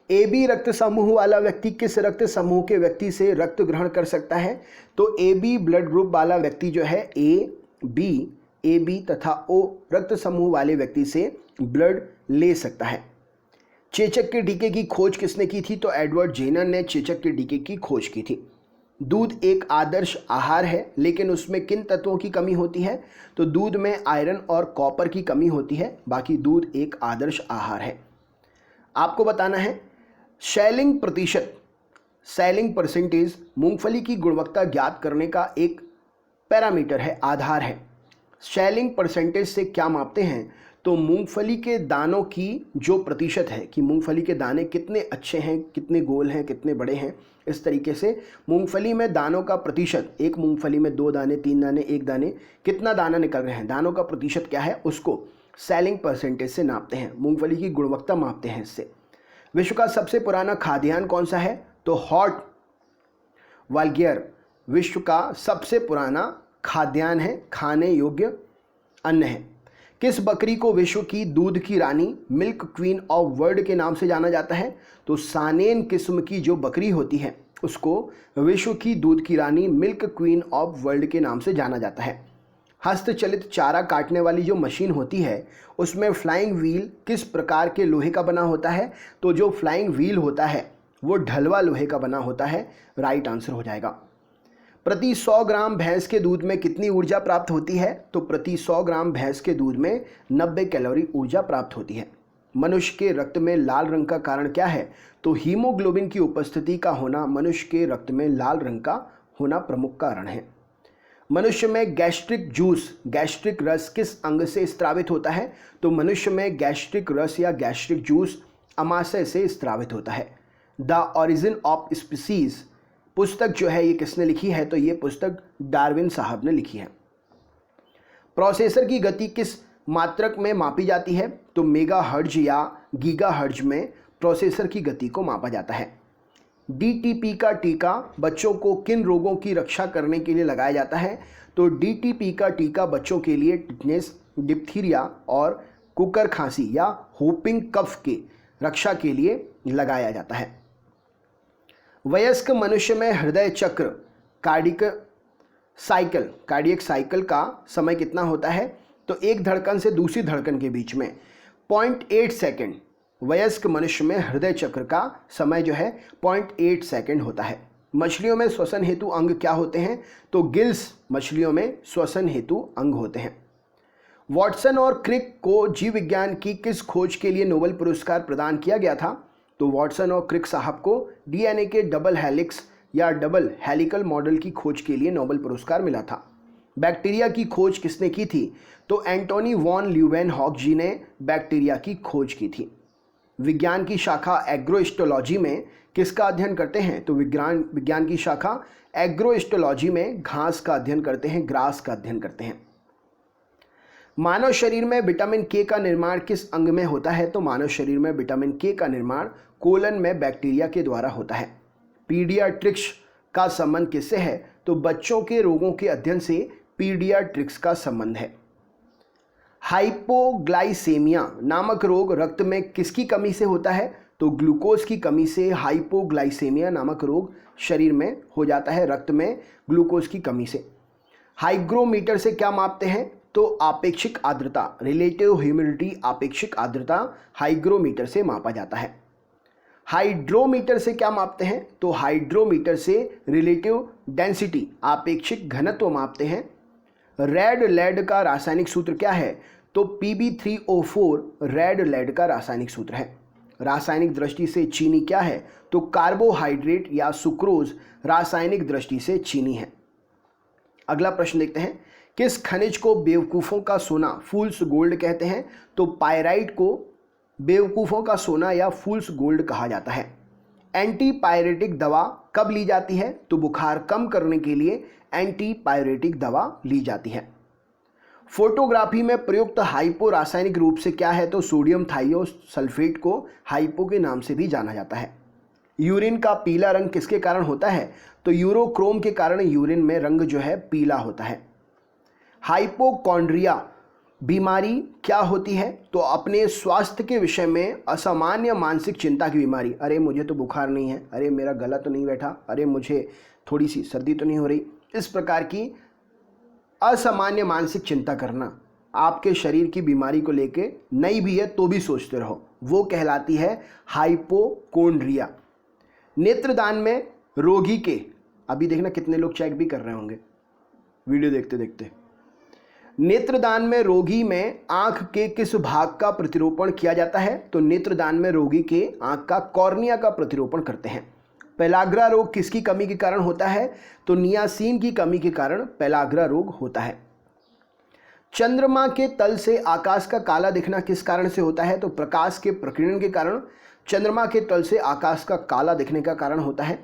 ए बी रक्त समूह वाला व्यक्ति किस रक्त समूह के व्यक्ति से रक्त ग्रहण कर सकता है? तो ए बी ब्लड ग्रुप वाला व्यक्ति जो है ए बी तथा ओ रक्त समूह वाले व्यक्ति से ब्लड ले सकता है। चेचक के टीके की खोज किसने की थी? तो एडवर्ड जेनर ने चेचक के टीके की खोज की थी। दूध एक आदर्श आहार है, लेकिन उसमें किन तत्वों की कमी होती है? तो दूध में आयरन और कॉपर की कमी होती है, बाकी दूध एक आदर्श आहार है। आपको बताना है सेलिंग प्रतिशत, सेलिंग परसेंटेज मूंगफली की गुणवत्ता ज्ञात करने का एक पैरामीटर है, आधार है। सेलिंग परसेंटेज से क्या मापते हैं? तो मूंगफली के दानों की जो प्रतिशत है कि मूंगफली के दाने कितने अच्छे हैं, कितने गोल हैं, कितने बड़े हैं, इस तरीके से मूंगफली में दानों का प्रतिशत, एक मूंगफली में 2 दाने, 3 दाने, 1 दाने, कितना दाना निकल रहे हैं, दानों का प्रतिशत क्या है, उसको सेलिंग परसेंटेज से नापते हैं। मूंगफली की गुणवत्ता मापते हैं इससे। विश्व का सबसे पुराना खाद्यान्न कौन सा है? तो हॉट वालगियर विश्व का सबसे पुराना खाद्यान्न है, खाने योग्य अन्न है। किस बकरी को विश्व की दूध की रानी, मिल्क क्वीन ऑफ वर्ल्ड के नाम से जाना जाता है? तो सानेन किस्म की जो बकरी होती है उसको विश्व की दूध की रानी, मिल्क क्वीन ऑफ वर्ल्ड के नाम से जाना जाता है। हस्तचलित चारा काटने वाली जो मशीन होती है उसमें फ्लाइंग व्हील किस प्रकार के लोहे का बना होता है? तो जो फ्लाइंग व्हील होता है वो ढलवा लोहे का बना होता है। राइट आंसर हो जाएगा। प्रति 100 ग्राम भैंस के दूध में कितनी ऊर्जा प्राप्त होती है? तो प्रति 100 ग्राम भैंस के दूध में 90 कैलोरी ऊर्जा प्राप्त होती है। मनुष्य के रक्त में लाल रंग का कारण क्या है? तो हीमोग्लोबिन की उपस्थिति का होना मनुष्य के रक्त में लाल रंग का होना प्रमुख कारण है। मनुष्य में गैस्ट्रिक जूस, गैस्ट्रिक रस किस अंग से स्रावित होता है? तो मनुष्य में गैस्ट्रिक रस या गैस्ट्रिक जूस अमाशय से स्रावित होता है। द ओरिजिन ऑफ स्पीसीज पुस्तक जो है ये किसने लिखी है? तो ये पुस्तक डार्विन साहब ने लिखी है। प्रोसेसर की गति किस मात्रक में मापी जाती है? तो मेगाहर्ट्ज या गीगाहर्ट्ज में प्रोसेसर की गति को मापा जाता है। डीटीपी का टीका बच्चों को किन रोगों की रक्षा करने के लिए लगाया जाता है? तो डीटीपी का टीका बच्चों के लिए टिटनेस, डिप्थीरिया और कुकर खांसी या होपिंग कफ की रक्षा के लिए लगाया जाता है। वयस्क मनुष्य में हृदय चक्र कार्डियक साइकिल का समय कितना होता है? तो एक धड़कन से दूसरी धड़कन के बीच में 0.8 सेकेंड। वयस्क मनुष्य में हृदय चक्र का समय जो है 0.8 सेकेंड होता है। मछलियों में श्वसन हेतु अंग क्या होते हैं? तो गिल्स मछलियों में श्वसन हेतु अंग होते हैं। वॉटसन और क्रिक को जीव विज्ञान की किस खोज के लिए नोबेल पुरस्कार प्रदान किया गया था? तो वॉटसन और क्रिक साहब को डीएनए के डबल हेलिक्स या डबल हेलिकल मॉडल की खोज के लिए नोबेल पुरस्कार मिला था। बैक्टीरिया की खोज किसने की थी? तो एंटोनी वॉन ल्यूवेनहॉक जी ने बैक्टीरिया की खोज की थी। विज्ञान की शाखा एग्रोइस्टोलॉजी में किसका अध्ययन करते हैं? तो विज्ञान की शाखा एग्रोइस्टोलॉजी में घास का अध्ययन करते हैं, ग्रास का अध्ययन करते हैं। मानव शरीर में विटामिन के का निर्माण किस अंग में होता है? तो मानव शरीर में विटामिन के का निर्माण कोलन में बैक्टीरिया के द्वारा होता है। पीडियाट्रिक्स का संबंध किससे है? तो बच्चों के रोगों के अध्ययन से पीडियाट्रिक्स का संबंध है। हाइपोग्लाइसेमिया नामक रोग रक्त में किसकी कमी से होता है? तो ग्लूकोज की कमी से हाइपोग्लाइसेमिया नामक रोग शरीर में हो जाता है, रक्त में ग्लूकोज की कमी से। हाइग्रोमीटर से क्या मापते हैं? तो आपेक्षिक आर्द्रता, रिलेटिव ह्यूमिडिटी, आपेक्षिक आर्द्रता हाइग्रोमीटर से मापा जाता है। हाइड्रोमीटर से क्या मापते हैं? तो हाइड्रोमीटर से रिलेटिव डेंसिटी, आपेक्षिक घनत्व मापते हैं। रेड लेड का रासायनिक सूत्र क्या है? तो Pb3O4 रेड लेड का रासायनिक सूत्र है। रासायनिक दृष्टि से चीनी क्या है? तो कार्बोहाइड्रेट या सुक्रोज रासायनिक दृष्टि से चीनी है। अगला प्रश्न देखते हैं, किस खनिज को बेवकूफ़ों का सोना, फूल्स गोल्ड कहते हैं? तो पायराइट को बेवकूफ़ों का सोना या फूल्स गोल्ड कहा जाता है। एंटीपायरेटिक दवा कब ली जाती है? तो बुखार कम करने के लिए एंटीपायरेटिक दवा ली जाती है। फोटोग्राफी में प्रयुक्त हाइपो रासायनिक रूप से क्या है? तो सोडियम थाइयोसल्फेट को हाइपो के नाम से भी जाना जाता है। यूरिन का पीला रंग किसके कारण होता है? तो यूरोक्रोम के कारण यूरिन में रंग जो है पीला होता है। हाइपोकॉन्ड्रिया बीमारी क्या होती है? तो अपने स्वास्थ्य के विषय में असामान्य मानसिक चिंता की बीमारी। अरे मुझे तो बुखार नहीं है, अरे मेरा गला तो नहीं बैठा, अरे मुझे थोड़ी सी सर्दी तो नहीं हो रही। इस प्रकार की असामान्य मानसिक चिंता करना, आपके शरीर की बीमारी को लेके नई भी है तो भी सोचते रहो, वो कहलाती है हाइपोकोंड्रिया। नेत्रदान में रोगी के, अभी देखना कितने लोग चेक भी कर रहे होंगे वीडियो देखते देखते। नेत्रदान में रोगी में आंख के किस भाग का प्रतिरोपण किया जाता है? तो नेत्रदान में रोगी के आंख का कॉर्निया का प्रतिरोपण करते हैं। पेलाग्रा रोग किसकी कमी के कारण होता है? तो नियासिन की कमी के कारण पेलाग्रा रोग होता है। चंद्रमा के तल से आकाश का काला दिखना किस कारण से होता है? तो प्रकाश के प्रकीर्णन के कारण चंद्रमा के तल से आकाश का काला दिखने का कारण होता है।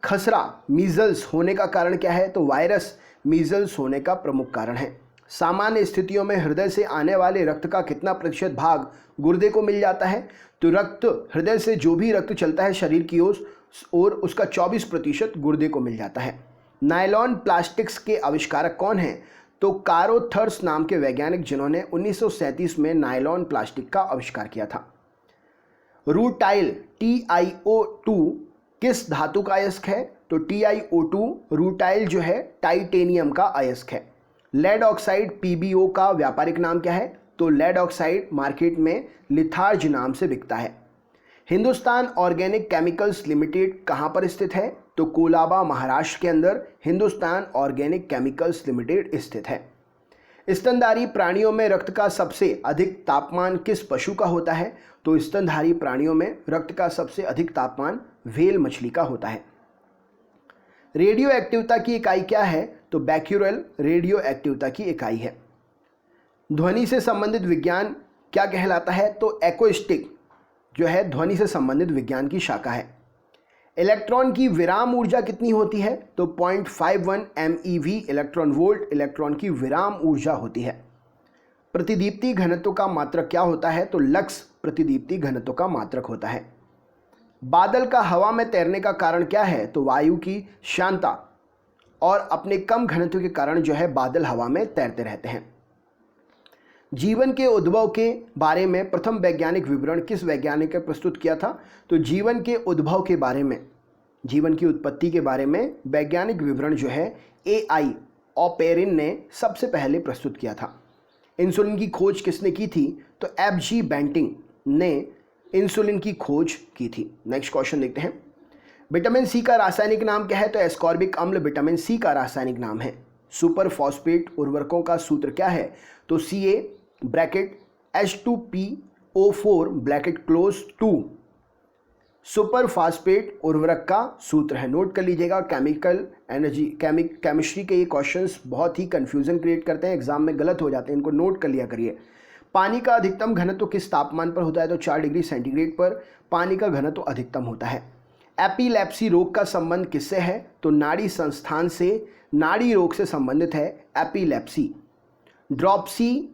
खसरा मीजल्स होने का कारण क्या है? तो वायरस मीजल्स होने का प्रमुख कारण है। सामान्य स्थितियों में हृदय से आने वाले रक्त का कितना प्रतिशत भाग गुर्दे को मिल जाता है? तो रक्त, हृदय से जो भी रक्त चलता है शरीर की ओर उसका 24% गुर्दे को मिल जाता है। नायलॉन प्लास्टिक्स के आविष्कारक कौन हैं? तो कारोथर्स नाम के वैज्ञानिक, जिन्होंने 1937 में नायलॉन प्लास्टिक का आविष्कार किया था। रूटाइल TiO2 किस धातु का अयस्क है? तो TiO2 रूटाइल जो है टाइटेनियम का अयस्क है। लेड ऑक्साइड PbO का व्यापारिक नाम क्या है? तो लेड ऑक्साइड मार्केट में लिथार्ज नाम से बिकता है। हिंदुस्तान ऑर्गेनिक केमिकल्स लिमिटेड कहाँ पर स्थित है? तो कोलाबा महाराष्ट्र के अंदर हिंदुस्तान ऑर्गेनिक केमिकल्स लिमिटेड स्थित है। स्तनधारी प्राणियों में रक्त का सबसे अधिक तापमान किस पशु का होता है? तो स्तनधारी प्राणियों में रक्त का सबसे अधिक तापमान व्हेल मछली का होता है। रेडियो एक्टिवता की इकाई क्या है? तो बैक्यूरेल रेडियो एक्टिवता की इकाई है। ध्वनि से संबंधित विज्ञान क्या कहलाता है? तो एक्वेस्टिक जो है ध्वनि से संबंधित विज्ञान की शाखा है। इलेक्ट्रॉन की विराम ऊर्जा कितनी होती है? तो 0.51 MeV इलेक्ट्रॉन वोल्ट इलेक्ट्रॉन की विराम ऊर्जा होती है। प्रतिदीप्ति घनत्व का मात्रक क्या होता है? तो लक्स प्रतिदीप्ति घनत्व का मात्रक होता है। बादल का हवा में तैरने का कारण क्या है? तो वायु की शांतता और अपने कम घनत्व के कारण जो है बादल हवा में तैरते रहते हैं। जीवन के उद्भव के बारे में प्रथम वैज्ञानिक विवरण किस वैज्ञानिक ने प्रस्तुत किया था? तो जीवन के उद्भव के बारे में, जीवन की उत्पत्ति के बारे में वैज्ञानिक विवरण जो है AI ऑपेरिन ने सबसे पहले प्रस्तुत किया था। इंसुलिन की खोज किसने की थी? तो FG बेंटिंग ने इंसुलिन की खोज की थी। नेक्स्ट क्वेश्चन देखते हैं। विटामिन सी का रासायनिक नाम क्या है? तो एस्कॉर्बिक अम्ल विटामिन सी का रासायनिक नाम है। सुपर फॉस्फेट उर्वरकों का सूत्र क्या है? तो Ca bracket H2PO4 bracket close 2 super phosphate उर्वरक का सूत्र है। नोट कर लीजिएगा। केमिकल एनर्जी केमिस्ट्री के ये क्वेश्चंस बहुत ही कंफ्यूजन क्रिएट करते हैं, एग्जाम में गलत हो जाते हैं, इनको नोट कर लिया करिए। पानी का अधिकतम घनत्व किस तापमान पर होता है? तो 4 डिग्री सेंटीग्रेड पर पानी का घनत्व अधिकतम होता है। एपिलेप्सी रोग का संबंध किससे है? तो नाड़ी संस्थान से, नाड़ी रोग से संबंधित है एपिलेप्सी। ड्रॉप्सी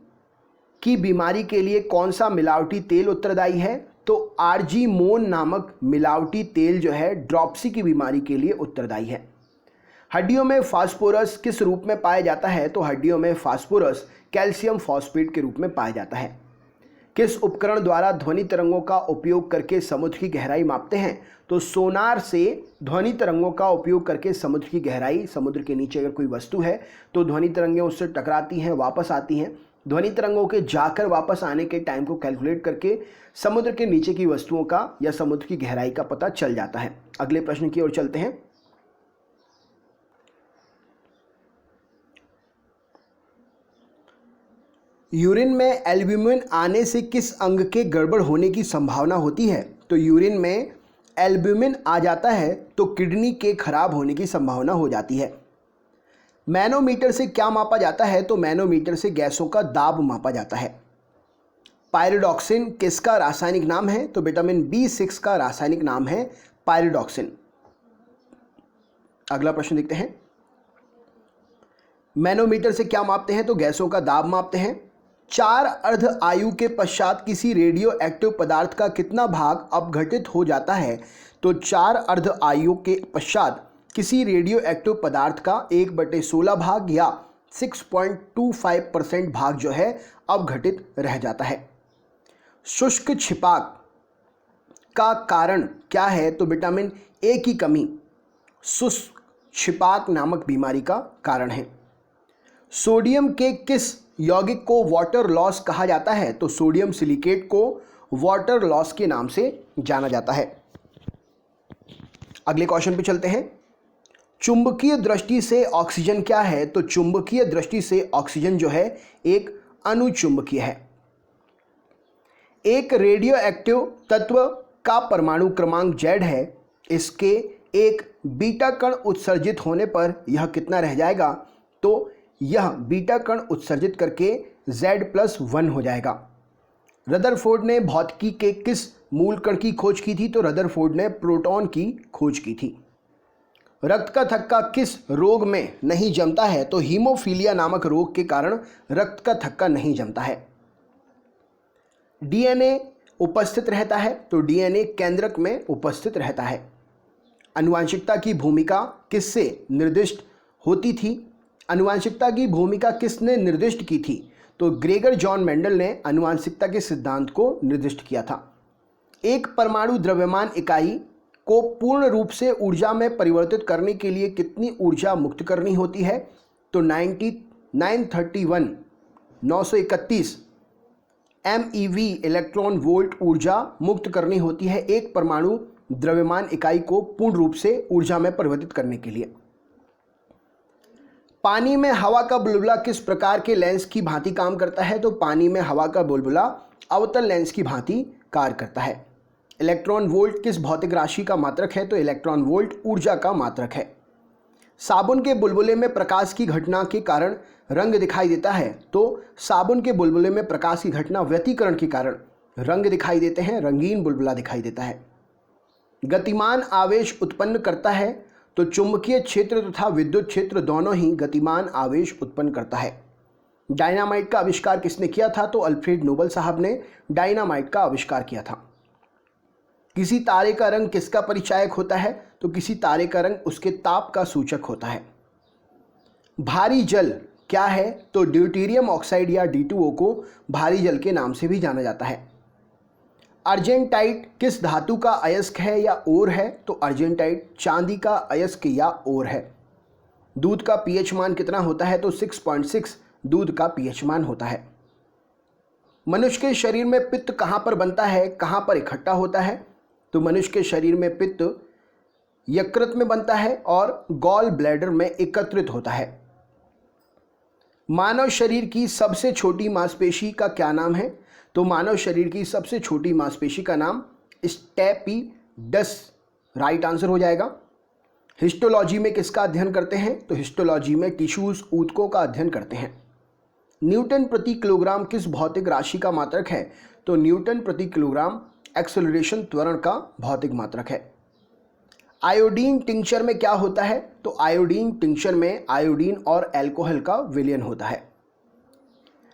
की बीमारी के लिए कौन सा मिलावटी तेल उत्तरदायी है? तो आर्जीमोन नामक मिलावटी तेल जो है ड्रॉप्सी की बीमारी के लिए उत्तरदायी है। हड्डियों में फास्फोरस किस रूप में पाया जाता है? तो हड्डियों में फास्फोरस कैल्शियम फॉस्फेट के रूप में पाया जाता है। किस उपकरण द्वारा ध्वनि तरंगों का उपयोग करके समुद्र की गहराई मापते हैं? तो सोनार से ध्वनि तरंगों का उपयोग करके समुद्र की गहराई, समुद्र के नीचे अगर कोई वस्तु है तो ध्वनि तरंगें उससे टकराती हैं, वापस आती हैं। ध्वनि तरंगों के जाकर वापस आने के टाइम को कैलकुलेट करके समुद्र के नीचे की वस्तुओं का या समुद्र की गहराई का पता चल जाता है। अगले प्रश्न की ओर चलते हैं। यूरिन में एल्ब्यूमिन आने से किस अंग के गड़बड़ होने की संभावना होती है? तो यूरिन में एल्ब्यूमिन आ जाता है तो किडनी के खराब होने की संभावना हो जाती है। मैनोमीटर से क्या मापा जाता है? तो मैनोमीटर से गैसों का दाब मापा जाता है। पायरिडॉक्सिन किसका रासायनिक नाम है? तो विटामिन B6 का रासायनिक नाम है पायरिडॉक्सिन। अगला प्रश्न देखते हैं। मैनोमीटर से क्या मापते हैं? तो गैसों का दाब मापते हैं। 4 अर्ध आयु के पश्चात किसी रेडियो एक्टिव पदार्थ का कितना भाग अपघटित हो जाता है? तो 4 अर्ध आयु के पश्चात किसी रेडियो एक्टिव पदार्थ का 1/16 भाग या 6.25% भाग जो है अवघटित रह जाता है। शुष्क छिपाक का कारण क्या है? तो विटामिन ए की कमी शुष्क छिपाक नामक बीमारी का कारण है। सोडियम के किस यौगिक को वाटर लॉस कहा जाता है? तो सोडियम सिलिकेट को वाटर लॉस के नाम से जाना जाता है। अगले क्वेश्चन पे चलते हैं। चुंबकीय दृष्टि से ऑक्सीजन क्या है? तो चुंबकीय दृष्टि से ऑक्सीजन जो है एक अनुचुंबकीय है। एक रेडियो एक्टिव तत्व का परमाणु क्रमांक Z है। इसके एक बीटा कण उत्सर्जित होने पर यह कितना रह जाएगा? तो यह बीटा कण उत्सर्जित करके Z+1 हो जाएगा। रदरफोर्ड ने भौतिकी के किस मूल कण की खोज की थी? तो रदरफोर्ड ने प्रोटॉन की खोज की थी। रक्त का थक्का किस रोग में नहीं जमता है? तो हीमोफीलिया नामक रोग के कारण रक्त का थक्का नहीं जमता है। डीएनए उपस्थित रहता है? तो डीएनए केंद्रक में उपस्थित रहता है। आनुवंशिकता की भूमिका किससे निर्दिष्ट होती थी? आनुवंशिकता की भूमिका किसने निर्दिष्ट की थी? तो ग्रेगर जॉन मेंडल ने आनुवंशिकता के सिद्धांत को निर्दिष्ट किया था। एक परमाणु द्रव्यमान इकाई को पूर्ण रूप से ऊर्जा में परिवर्तित करने के लिए कितनी ऊर्जा मुक्त करनी होती है? तो 931 MeV इलेक्ट्रॉन वोल्ट ऊर्जा मुक्त करनी होती है एक परमाणु द्रव्यमान इकाई को पूर्ण रूप से ऊर्जा में परिवर्तित करने के लिए। पानी में हवा का बुलबुला किस प्रकार के लेंस की भांति काम करता है? तो पानी में हवा का बुलबुला अवतल लेंस की भांति कार्य करता है। इलेक्ट्रॉन वोल्ट किस भौतिक राशि का मात्रक है? तो इलेक्ट्रॉन वोल्ट ऊर्जा का मात्रक है। साबुन के बुलबुले में प्रकाश की घटना के कारण रंग दिखाई देता है। तो साबुन के बुलबुले में प्रकाश की घटना व्यतिकरण के कारण रंग दिखाई देते हैं, रंगीन बुलबुला दिखाई देता है। गतिमान आवेश उत्पन्न करता है? तो चुंबकीय क्षेत्र तथा विद्युत क्षेत्र दोनों ही गतिमान आवेश उत्पन्न करता है। डायनामाइट का आविष्कार किसने किया था? तो अल्फ्रेड नोबल साहब ने डायनामाइट का आविष्कार किया था। किसी तारे का रंग किसका परिचायक होता है? तो किसी तारे का रंग उसके ताप का सूचक होता है। भारी जल क्या है? तो ड्यूटेरियम ऑक्साइड या D2O को भारी जल के नाम से भी जाना जाता है। अर्जेंटाइट किस धातु का अयस्क है या ओर है? तो अर्जेंटाइट चांदी का अयस्क या ओर है। दूध का पीएच मान कितना होता है? तो 6.6 दूध का पीएच मान होता है। मनुष्य के शरीर में पित्त कहाँ पर बनता है, कहाँ पर इकट्ठा होता है? तो मनुष्य के शरीर में पित्त यकृत में बनता है और गॉल ब्लैडर में एकत्रित होता है। मानव शरीर की सबसे छोटी मांसपेशी का क्या नाम है? तो मानव शरीर की सबसे छोटी मांसपेशी का नाम स्टेपिडस राइट आंसर हो जाएगा। हिस्टोलॉजी में किसका अध्ययन करते हैं? तो हिस्टोलॉजी में टिश्यूज ऊतकों का अध्ययन करते हैं। न्यूटन प्रति किलोग्राम किस भौतिक राशि का मात्रक है? तो न्यूटन प्रति किलोग्राम एक्सेलरेशन त्वरण का भौतिक मात्रक है। आयोडीन टिंचर में क्या होता है? तो आयोडीन टिंचर में आयोडीन और अल्कोहल का विलयन होता है।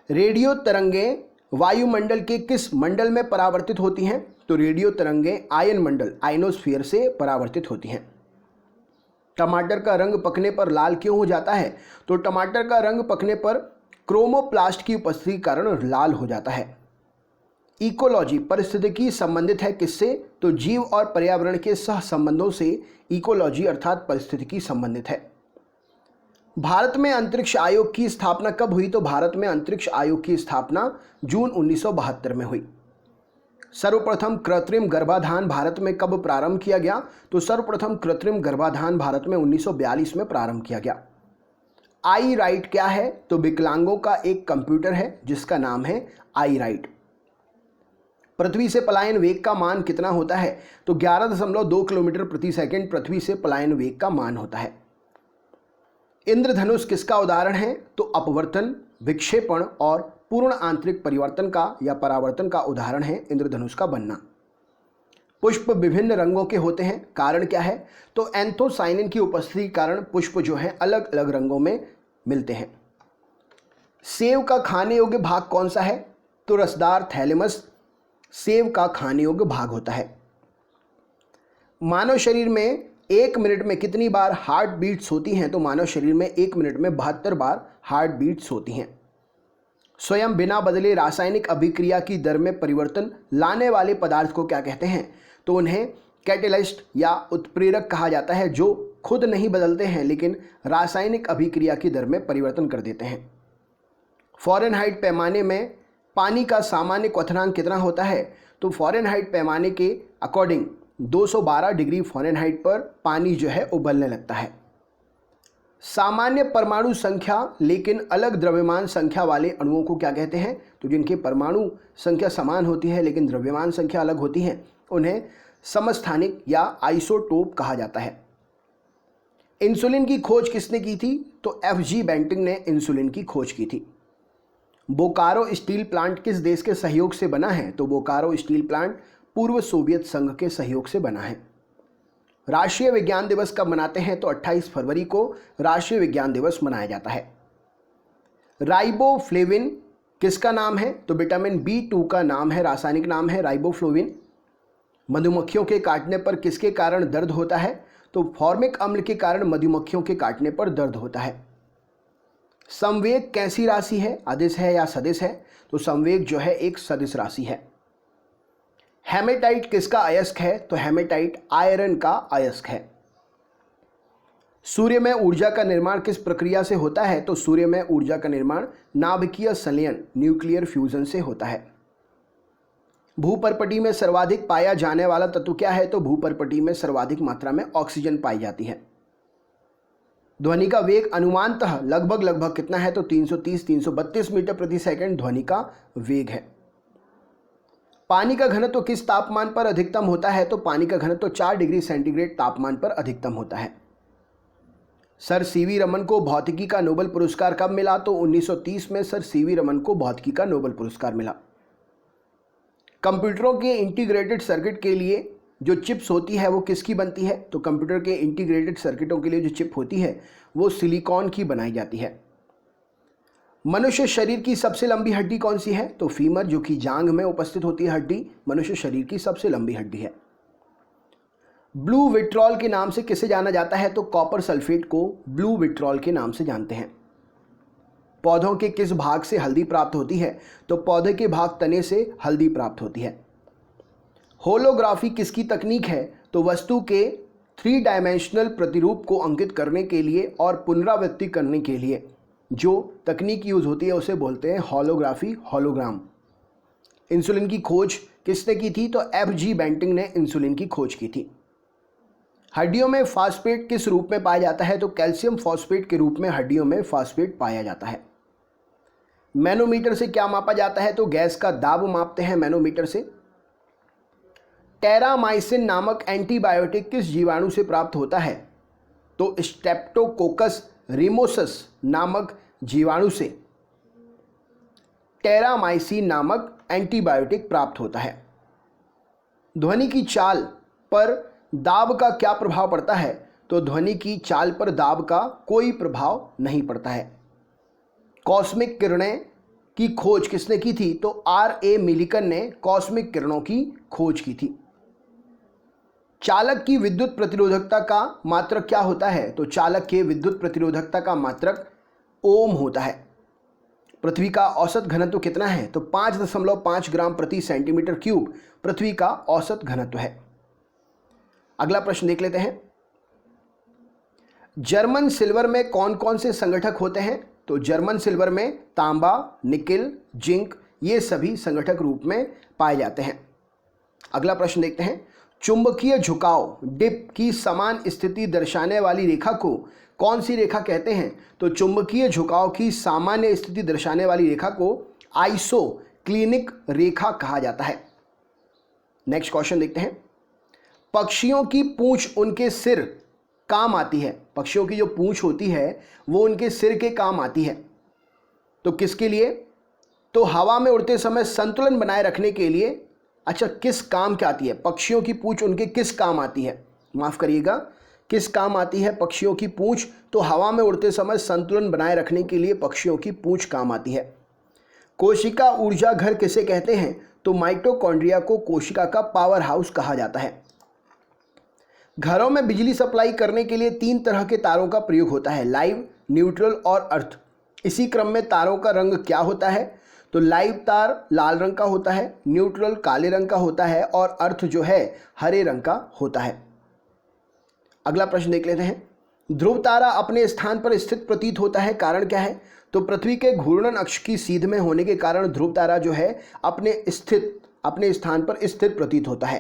रेडियो तरंगें वायुमंडल के किस मंडल में परावर्तित होती हैं? तो रेडियो तरंगें आयन मंडल आयनोस्फीयर से परावर्तित होती हैं। टमाटर का रंग पकने पर लाल क्यों हो जाता है? तो टमाटर का रंग पकने पर क्रोमोप्लास्ट की उपस्थिति के कारण लाल हो जाता है। इकोलॉजी पारिस्थितिकी संबंधित है किससे? तो जीव और पर्यावरण के सह संबंधों से इकोलॉजी अर्थात पारिस्थितिकी संबंधित है। भारत में अंतरिक्ष आयोग की स्थापना कब हुई? तो भारत में अंतरिक्ष आयोग की स्थापना जून 1972 में हुई। सर्वप्रथम कृत्रिम गर्भाधान भारत में कब प्रारंभ किया गया? तो सर्वप्रथम कृत्रिम गर्भाधान भारत में 1942 में प्रारंभ किया गया। आई राइट क्या है? तो विकलांगों का एक कंप्यूटर है जिसका नाम है आई राइट। पृथ्वी से पलायन वेग का मान कितना होता है? तो 11.2 किलोमीटर प्रति सेकंड पृथ्वी से पलायन वेग का मान होता है। इंद्रधनुष किसका उदाहरण है? तो अपवर्तन, विक्षेपण और पूर्ण आंतरिक परिवर्तन का या परावर्तन का उदाहरण है इंद्रधनुष का बनना। पुष्प विभिन्न रंगों के होते हैं, कारण क्या है? तो एंथोसाइनिन की उपस्थिति के कारण पुष्प जो है अलग अलग रंगों में मिलते हैं। सेब का खाने योग्य भाग कौन सा है? तो रसदार थैलेमस सेब का खाने योग्य भाग होता है। मानव शरीर में 1 मिनट में कितनी बार हार्ट बीट्स होती हैं? तो मानव शरीर में 1 मिनट में 72 बार हार्ट बीट्स होती हैं। स्वयं बिना बदले रासायनिक अभिक्रिया की दर में परिवर्तन लाने वाले पदार्थ को क्या कहते हैं? तो उन्हें कैटेलिस्ट या उत्प्रेरक कहा जाता है, जो खुद नहीं बदलते हैं लेकिन रासायनिक अभिक्रिया की दर में परिवर्तन कर देते हैं। फ़ारेनहाइट पैमाने में पानी का सामान्य क्वथनांक कितना होता है? तो फ़ारेनहाइट पैमाने के अकॉर्डिंग 212 डिग्री फ़ारेनहाइट पर पानी जो है उबलने लगता है। सामान्य परमाणु संख्या लेकिन अलग द्रव्यमान संख्या वाले अणुओं को क्या कहते हैं? तो जिनके परमाणु संख्या समान होती है लेकिन द्रव्यमान संख्या अलग होती है, उन्हें समस्थानिक या आइसोटोप कहा जाता है। इंसुलिन की खोज किसने की थी? तो एफ.जी. बेंटिंग ने इंसुलिन की खोज की थी। बोकारो स्टील प्लांट किस देश के सहयोग से बना है? तो बोकारो स्टील प्लांट पूर्व सोवियत संघ के सहयोग से बना है। राष्ट्रीय विज्ञान दिवस कब मनाते हैं? तो 28 फरवरी को राष्ट्रीय विज्ञान दिवस मनाया जाता है। राइबोफ्लेविन किसका नाम है? तो विटामिन B2 का नाम है, रासायनिक नाम है राइबोफ्लोविन। मधुमक्खियों के काटने पर किसके कारण दर्द होता है? तो फॉर्मिक अम्ल के कारण मधुमक्खियों के काटने पर दर्द होता है। संवेग कैसी राशि है? अदिश है या सदिश है? तो संवेग जो है एक सदिश राशि है। हेमेटाइट किसका अयस्क है? तो हेमेटाइट आयरन का अयस्क है। सूर्य में ऊर्जा का निर्माण किस प्रक्रिया से होता है? तो सूर्य में ऊर्जा का निर्माण नाभिकीय संलयन न्यूक्लियर फ्यूजन से होता है। भूपर्पटी में सर्वाधिक पाया जाने वाला तत्व क्या है? तो भूपर्पटी में सर्वाधिक मात्रा में ऑक्सीजन पाई जाती है। ध्वनि का वेग अनुमानतः लगभग कितना है? तो 330-332 मीटर प्रति सेकंड ध्वनि का वेग है। पानी का घनत्व किस तापमान पर अधिकतम होता है? तो पानी का घनत्व 4 डिग्री सेंटीग्रेड तापमान पर अधिकतम होता है। सर सीवी रमन को भौतिकी का नोबेल पुरस्कार कब मिला? तो 1930 में सर सीवी रमन को भौतिकी का नोबेल पुरस्कार मिला। कंप्यूटरों के इंटीग्रेटेड सर्किट के लिए जो चिप्स होती है वो किसकी बनती है? तो कंप्यूटर के इंटीग्रेटेड सर्किटों के लिए जो चिप होती है वो सिलिकॉन की बनाई जाती है। मनुष्य शरीर की सबसे लंबी हड्डी कौन सी है? तो फीमर, जो कि जांघ में उपस्थित होती है हड्डी, मनुष्य शरीर की सबसे लंबी हड्डी है। ब्लू विट्रॉल के नाम से किसे जाना जाता है? तो कॉपर सल्फेट को ब्लू विट्रॉल के नाम से जानते हैं। पौधों के किस भाग से हल्दी प्राप्त होती है? तो पौधे के भाग तने से हल्दी प्राप्त होती है। होलोग्राफी किसकी तकनीक है? तो वस्तु के 3 डायमेंशनल प्रतिरूप को अंकित करने के लिए और पुनरावृत्ति करने के लिए जो तकनीक यूज होती है उसे बोलते हैं होलोग्राफी, होलोग्राम। इंसुलिन की खोज किसने की थी? तो एफ.जी. बेंटिंग ने इंसुलिन की खोज की थी। हड्डियों में फास्फेट किस रूप में पाया जाता है? तो कैल्शियम फॉस्फेट के रूप में हड्डियों में फास्फेट पाया जाता है। मैनोमीटर से क्या मापा जाता है? तो गैस का दाब मापते हैं मैनोमीटर से। टेरामाइसिन नामक एंटीबायोटिक किस जीवाणु से प्राप्त होता है? तो स्ट्रेप्टोकोकस रिमोसस नामक जीवाणु से टेरामाइसिन नामक एंटीबायोटिक प्राप्त होता है। ध्वनि की चाल पर दाब का क्या प्रभाव पड़ता है? तो ध्वनि की चाल पर दाब का कोई प्रभाव नहीं पड़ता है। कॉस्मिक किरणें की खोज किसने की थी? तो R.A. मिलिकन ने कॉस्मिक किरणों की खोज की थी। चालक की विद्युत प्रतिरोधकता का मात्रक क्या होता है? तो चालक के विद्युत प्रतिरोधकता का मात्रक ओम होता है। पृथ्वी का औसत घनत्व कितना है? तो 5.5 ग्राम प्रति सेंटीमीटर क्यूब पृथ्वी का औसत घनत्व है। अगला प्रश्न देख लेते हैं। जर्मन सिल्वर में कौन कौन से संगठक होते हैं? तो जर्मन सिल्वर में तांबा, निकिल, जिंक ये सभी संगठक रूप में पाए जाते हैं। अगला प्रश्न देखते हैं। चुंबकीय झुकाव डिप की समान स्थिति दर्शाने वाली रेखा को कौन सी रेखा कहते हैं? तो चुंबकीय झुकाव की सामान्य स्थिति दर्शाने वाली रेखा को आइसोक्लिनिक रेखा कहा जाता है। नेक्स्ट क्वेश्चन देखते हैं। पक्षियों की पूंछ उनके सिर काम आती है। पक्षियों की जो पूंछ होती है वो उनके सिर के काम आती है। तो किसके लिए? तो हवा में उड़ते समय संतुलन बनाए रखने के लिए। अच्छा, किस काम क्या आती है? पक्षियों की पूंछ उनके किस काम आती है? माफ करिएगा, किस काम आती है पक्षियों की पूंछ? तो हवा में उड़ते समय संतुलन बनाए रखने के लिए पक्षियों की पूंछ काम आती है। कोशिका ऊर्जा घर किसे कहते हैं? तो माइटोकॉन्ड्रिया को कोशिका का पावर हाउस कहा जाता है। घरों में बिजली सप्लाई करने के लिए 3 तरह के तारों का प्रयोग होता है, लाइव, न्यूट्रल और अर्थ। इसी क्रम में तारों का रंग क्या होता है? तो लाइव तार लाल रंग का होता है, न्यूट्रल काले रंग का होता है और अर्थ जो है हरे रंग का होता है। अगला प्रश्न देख लेते हैं। ध्रुव तारा अपने स्थान पर स्थित प्रतीत होता है, कारण क्या है? तो पृथ्वी के घूर्णन अक्ष की सीध में होने के कारण ध्रुव तारा जो है अपने स्थान पर स्थिर प्रतीत होता है।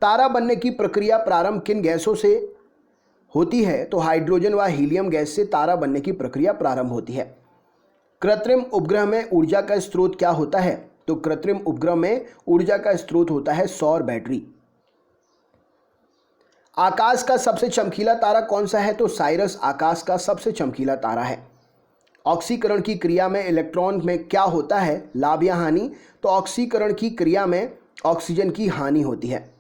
तारा बनने की प्रक्रिया प्रारंभ किन गैसों से होती है? तो हाइड्रोजन व हीलियम गैस से तारा बनने की प्रक्रिया प्रारंभ होती है। कृत्रिम उपग्रह में ऊर्जा का स्रोत क्या होता है? तो कृत्रिम उपग्रह में ऊर्जा का स्रोत होता है सौर बैटरी। आकाश का सबसे चमकीला तारा कौन सा है? तो साइरस आकाश का सबसे चमकीला तारा है। ऑक्सीकरण की क्रिया में इलेक्ट्रॉन में क्या होता है, लाभ या हानि? तो ऑक्सीकरण की क्रिया में ऑक्सीजन की हानि होती है।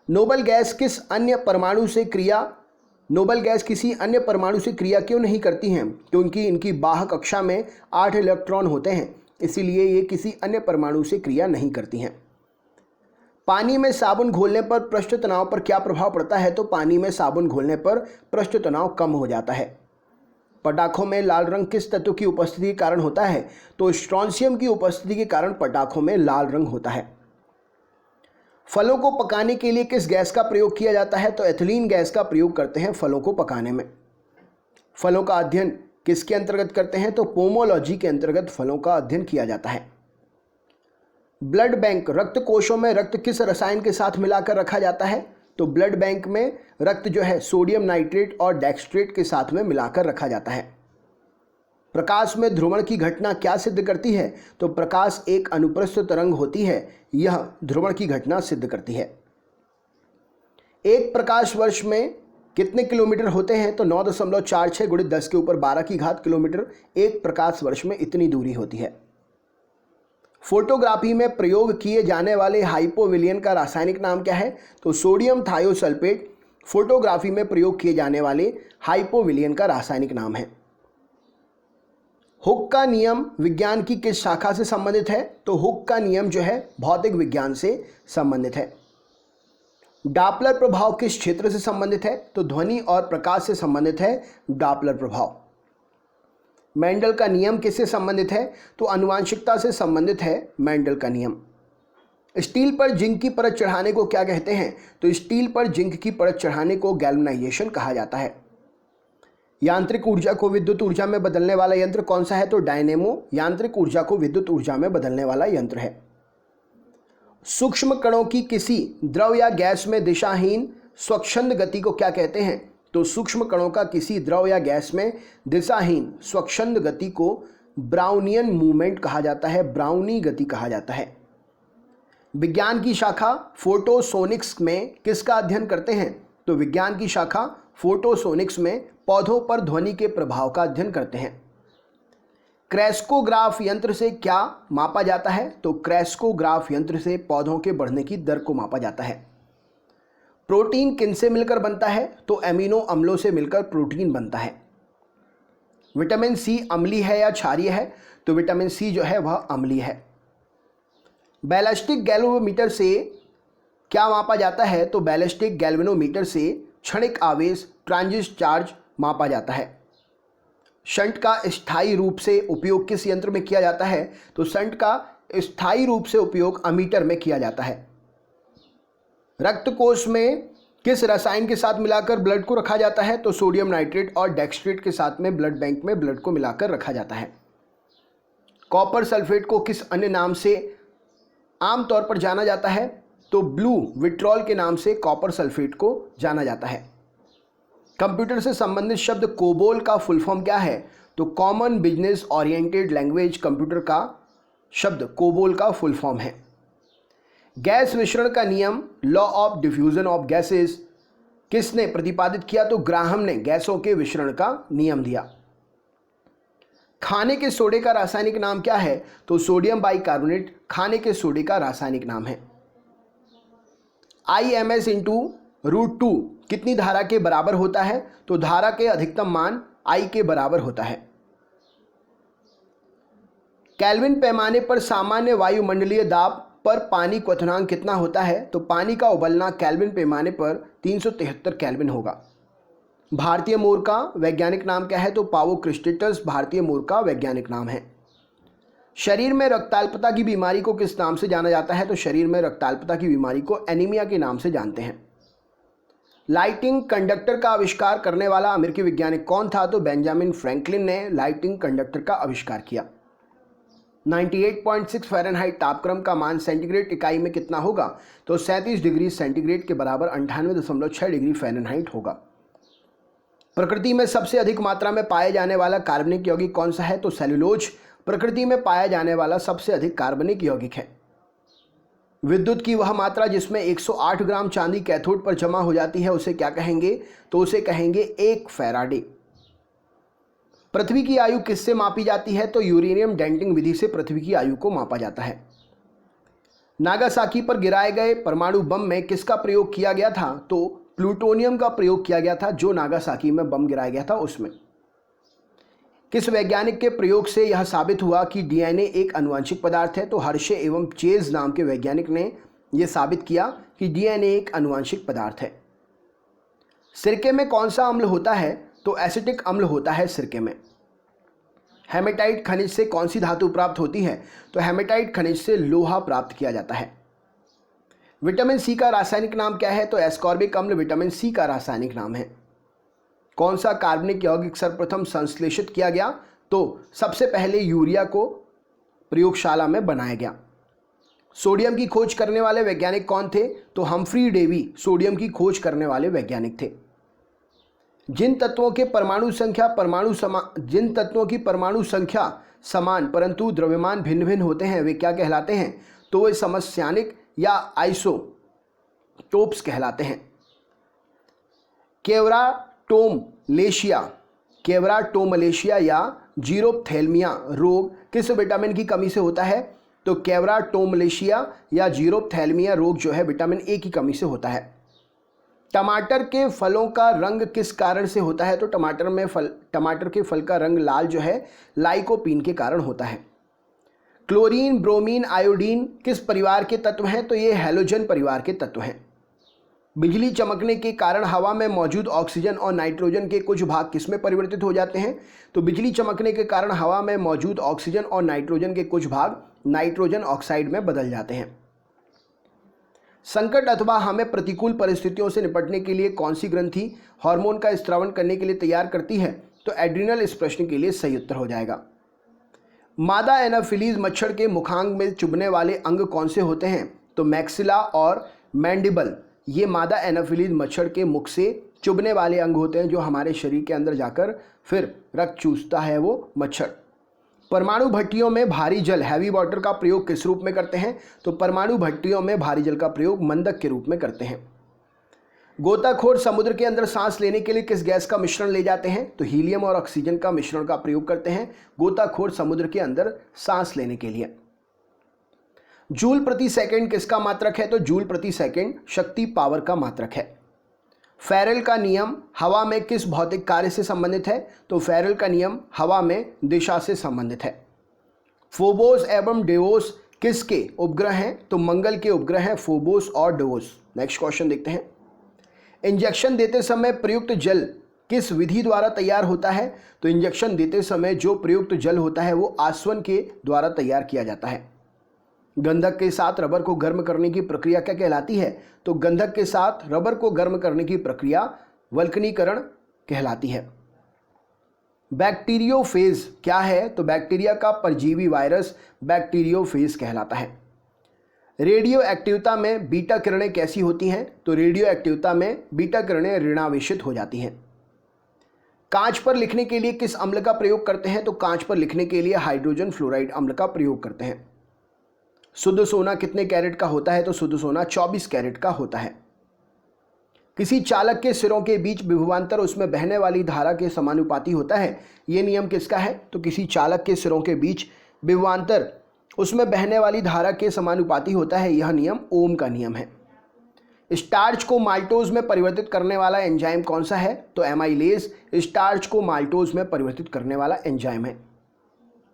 नोबल गैस किसी अन्य परमाणु से क्रिया क्यों नहीं करती हैं? क्योंकि इनकी बाह्य कक्षा में 8 इलेक्ट्रॉन होते हैं, इसीलिए ये किसी अन्य परमाणु से क्रिया नहीं करती हैं। पानी में साबुन घोलने पर पृष्ठ तनाव पर क्या प्रभाव पड़ता है? तो पानी में साबुन घोलने पर पृष्ठ तनाव कम हो जाता है। पटाखों में लाल रंग किस तत्व की उपस्थिति के कारण होता है? तो स्ट्रोंशियम की उपस्थिति के कारण पटाखों में लाल रंग होता है। फलों को पकाने के लिए किस गैस का प्रयोग किया जाता है? तो एथिलीन गैस का प्रयोग करते हैं फलों को पकाने में। फलों का अध्ययन किसके अंतर्गत करते हैं? तो पोमोलॉजी के अंतर्गत फलों का अध्ययन किया जाता है। ब्लड बैंक रक्त कोशों में रक्त किस रसायन के साथ मिलाकर रखा जाता है? तो ब्लड बैंक में रक्त जो है सोडियम नाइट्रेट और डेक्सट्रेट के साथ में मिलाकर रखा जाता है। प्रकाश में ध्रुवण की घटना क्या सिद्ध करती है? तो प्रकाश एक अनुप्रस्थ तरंग होती है, यह ध्रुवण की घटना सिद्ध करती है। एक प्रकाश वर्ष में कितने किलोमीटर होते हैं? तो 9.46 × 10⁻12 किलोमीटर एक प्रकाश वर्ष में इतनी दूरी होती है। फोटोग्राफी में प्रयोग किए जाने वाले हाइपोविलियन का रासायनिक नाम क्या है? तो सोडियम थायोसल्फेट फोटोग्राफी में प्रयोग किए जाने वाले हाइपोविलियन का रासायनिक नाम है। हुक का नियम विज्ञान की किस शाखा से संबंधित है? तो हुक का नियम जो है भौतिक विज्ञान से संबंधित है। डापलर प्रभाव किस क्षेत्र से संबंधित है? तो ध्वनि और प्रकाश से संबंधित है डापलर प्रभाव। मेंडल का नियम किससे संबंधित है? तो आनुवांशिकता से संबंधित है मेंडल का नियम। स्टील पर जिंक की परत चढ़ाने को क्या कहते हैं? तो स्टील पर जिंक की परत चढ़ाने को गैल्वेनाइजेशन कहा जाता है। यांत्रिक ऊर्जा को विद्युत ऊर्जा में बदलने वाला यंत्र कौन सा है? तो डायनेमो यांत्रिक ऊर्जा को विद्युत ऊर्जा में बदलने वाला यंत्र है। सूक्ष्म कणों की किसी द्रव या गैस में दिशाहीन स्वच्छंद गति को क्या कहते हैं? तो सूक्ष्म कणों का किसी द्रव या गैस में दिशाहीन स्वच्छंद गति को ब्राउनियन मूवमेंट कहा जाता है, ब्राउनी गति कहा जाता है। विज्ञान की शाखा फोटोसोनिक्स में किसका अध्ययन करते हैं? तो विज्ञान की शाखा फोटोसोनिक्स में पौधों पर ध्वनि के प्रभाव का अध्ययन करते हैं। क्रेस्कोग्राफ यंत्र से क्या मापा जाता है? तो क्रेस्कोग्राफ यंत्र से पौधों के बढ़ने की दर को मापा जाता है। प्रोटीन किनसे मिलकर बनता है? तो एमिनो अम्लों से मिलकर प्रोटीन बनता है। विटामिन सी अम्लीय है या क्षारीय है? तो विटामिन सी जो है वह अम्लीय है। बैलिस्टिक गैल्वेनोमीटर से क्या मापा जाता है? तो बैलिस्टिक गैल्वेनोमीटर से क्षणिक आवेश ट्रांजिट चार्ज मापा जाता है। शंट का स्थायी रूप से उपयोग किस यंत्र में किया जाता है? तो शंट का स्थायी रूप से उपयोग अमीटर में किया जाता है। रक्त कोश में किस रसायन के साथ मिलाकर ब्लड को रखा जाता है? तो सोडियम नाइट्रेट और डेक्सट्रेट के साथ में ब्लड बैंक में ब्लड को मिलाकर रखा जाता है। कॉपर सल्फेट को किस अन्य नाम से आमतौर पर जाना जाता है? तो ब्लू विट्रॉल के नाम से कॉपर सल्फेट को जाना जाता है। कंप्यूटर से संबंधित शब्द कोबोल का फुल फॉर्म क्या है? तो common business oriented language computer का शब्द कोबोल का फुल फॉर्म है। गैस विशरण का नियम law of diffusion of gases किसने प्रतिपादित किया? तो ग्राहम ने गैसों के विशरण का नियम दिया। खाने के सोडे का रासायनिक नाम क्या है? तो सोडियम बाइकार्बोनेट खाने के सोडे का रासायनिक नाम है। IMS × √2 कितनी धारा के बराबर होता है? तो धारा के अधिकतम मान I के बराबर होता है। केल्विन पैमाने पर सामान्य वायुमंडलीय दाब पर पानी क्वथनांक कितना होता है? तो पानी का उबलना केल्विन पैमाने पर 373 केल्विन होगा। भारतीय मोर का वैज्ञानिक नाम क्या है? तो पावो क्रिस्टेटस भारतीय मोर का वैज्ञानिक नाम है। शरीर में रक्ताल्पता की बीमारी को किस नाम से जाना जाता है? तो शरीर में रक्ताल्पता की बीमारी को एनीमिया के नाम से जानते हैं। लाइटिंग कंडक्टर का आविष्कार करने वाला अमेरिकी वैज्ञानिक कौन था? तो बेंजामिन फ्रैंकलिन ने लाइटिंग कंडक्टर का आविष्कार किया। 98.6 फ़ारेनहाइट तापक्रम का मान सेंटीग्रेड इकाई में कितना होगा? तो 37 डिग्री सेंटीग्रेड के बराबर 98.6 डिग्री फ़ारेनहाइट होगा। प्रकृति में सबसे अधिक मात्रा में पाए जाने वाला कार्बनिक यौगिक कौन सा है? तो सेलुलोज प्रकृति में पाया जाने वाला सबसे अधिक कार्बनिक यौगिक है। विद्युत की वह मात्रा जिसमें 108 ग्राम चांदी कैथोड पर जमा हो जाती है उसे क्या कहेंगे? तो उसे कहेंगे 1 फैराडे। पृथ्वी की आयु किससे मापी जाती है? तो यूरेनियम डेंटिंग विधि से पृथ्वी की आयु को मापा जाता है। नागासाकी पर गिराए गए परमाणु बम में किसका प्रयोग किया गया था? तो प्लूटोनियम का प्रयोग किया गया था, जो नागासाकी में बम गिराया गया था उसमें। किस वैज्ञानिक के प्रयोग से यह साबित हुआ कि डीएनए एक आनुवंशिक पदार्थ है? तो हर्शे एवं चेज नाम के वैज्ञानिक ने यह साबित किया कि डीएनए एक आनुवंशिक पदार्थ है। सिरके में कौन सा अम्ल होता है? तो एसिटिक अम्ल होता है सिरके में। हेमेटाइट खनिज से कौन सी धातु प्राप्त होती है? तो हेमेटाइट खनिज से लोहा प्राप्त किया जाता है। विटामिन सी का रासायनिक नाम क्या है? तो एस्कॉर्बिक अम्ल विटामिन सी का रासायनिक नाम है। कौन सा कार्बनिक यौगिक सर्वप्रथम संश्लेषित किया गया? तो सबसे पहले यूरिया को प्रयोगशाला में बनाया गया। सोडियम की खोज करने वाले वैज्ञानिक कौन थे? तो हम्फ्री डेवी सोडियम की खोज करने वाले वैज्ञानिक थे। जिन तत्वों की परमाणु संख्या समान परंतु द्रव्यमान भिन्न भिन्न होते हैं वे क्या कहलाते हैं? तो वे समस्थानिक या आइसोटोप्स कहलाते हैं। केवराटोमलेशिया या जीरोप्थेल्मिया रोग किस विटामिन की कमी से होता है? तो केवराटोमलेशिया या जीरोप्थेल्मिया रोग जो है विटामिन ए की कमी से होता है। टमाटर के फलों का रंग किस कारण से होता है? तो टमाटर के फल का रंग लाल जो है लाइकोपीन के कारण होता है। क्लोरीन, ब्रोमीन, आयोडीन किस परिवार के तत्व हैं? तो ये हैलोजन परिवार के तत्व हैं। बिजली चमकने के कारण हवा में मौजूद ऑक्सीजन और नाइट्रोजन के कुछ भाग किसमें परिवर्तित हो जाते हैं? तो बिजली चमकने के कारण हवा में मौजूद ऑक्सीजन और नाइट्रोजन के कुछ भाग नाइट्रोजन ऑक्साइड में बदल जाते हैं। संकट अथवा हमें प्रतिकूल परिस्थितियों से निपटने के लिए कौन सी ग्रंथि हार्मोन का स्रावन करने के लिए तैयार करती है? तो एड्रिनल इस प्रश्न के लिए सही उत्तर हो जाएगा। मादा एनाफिलीज मच्छर के मुखांग में चुभने वाले अंग कौन से होते हैं? तो मैक्सिला और मैंडिबल ये मादा एनाफिलीज मच्छर के मुख से चुभने वाले अंग होते हैं जो हमारे शरीर के अंदर जाकर फिर रक्त चूसता है वो मच्छर। परमाणु भट्टियों में भारी जल हैवी वाटर का प्रयोग किस रूप में करते हैं? तो परमाणु भट्टियों में भारी जल का प्रयोग मंदक के रूप में करते हैं। गोताखोर समुद्र के अंदर सांस लेने के लिए किस गैस का मिश्रण ले जाते हैं? तो हीलियम और ऑक्सीजन का मिश्रण का प्रयोग करते हैं गोताखोर समुद्र के अंदर सांस लेने के लिए। जूल प्रति सेकंड किसका मात्रक है? तो जूल प्रति सेकंड शक्ति पावर का मात्रक है। फैरेल का नियम हवा में किस भौतिक कार्य से संबंधित है? तो फैरेल का नियम हवा में दिशा से संबंधित है। फोबोस एवं डेवोस किसके उपग्रह हैं? तो मंगल के उपग्रह हैं फोबोस और डेवोस। नेक्स्ट क्वेश्चन देखते हैं। इंजेक्शन देते समय प्रयुक्त जल किस विधि द्वारा तैयार होता है? तो इंजेक्शन देते समय जो प्रयुक्त जल होता है वो आसवन के द्वारा तैयार किया जाता है। गंधक के साथ रबर को गर्म करने की प्रक्रिया क्या कहलाती है? तो गंधक के साथ रबर को गर्म करने की प्रक्रिया वल्कनीकरण कहलाती है। बैक्टीरियोफेज क्या है? तो बैक्टीरिया का परजीवी वायरस बैक्टीरियोफेज कहलाता है। रेडियो एक्टिवता में बीटा किरणें कैसी होती हैं? तो रेडियो एक्टिवता में बीटा किरणें ऋणावेशित हो जाती हैं। कांच पर लिखने के लिए किस अम्ल का प्रयोग करते हैं? तो कांच पर लिखने के लिए हाइड्रोजन फ्लोराइड अम्ल का प्रयोग करते हैं। शुद्ध सोना कितने कैरेट का होता है? तो शुद्ध सोना 24 कैरेट का होता है। किसी चालक के सिरों के बीच विभवांतर उसमें बहने वाली धारा के समानुपाती होता है, ये नियम किसका है? तो किसी चालक के सिरों के बीच विभवांतर उसमें बहने वाली धारा के समानुपाती होता है, यह नियम ओम का नियम है। स्टार्च को माल्टोज में परिवर्तित करने वाला एंजाइम कौन सा है? तो एमाइलेज स्टार्च को माल्टोज में परिवर्तित करने वाला एंजाइम है।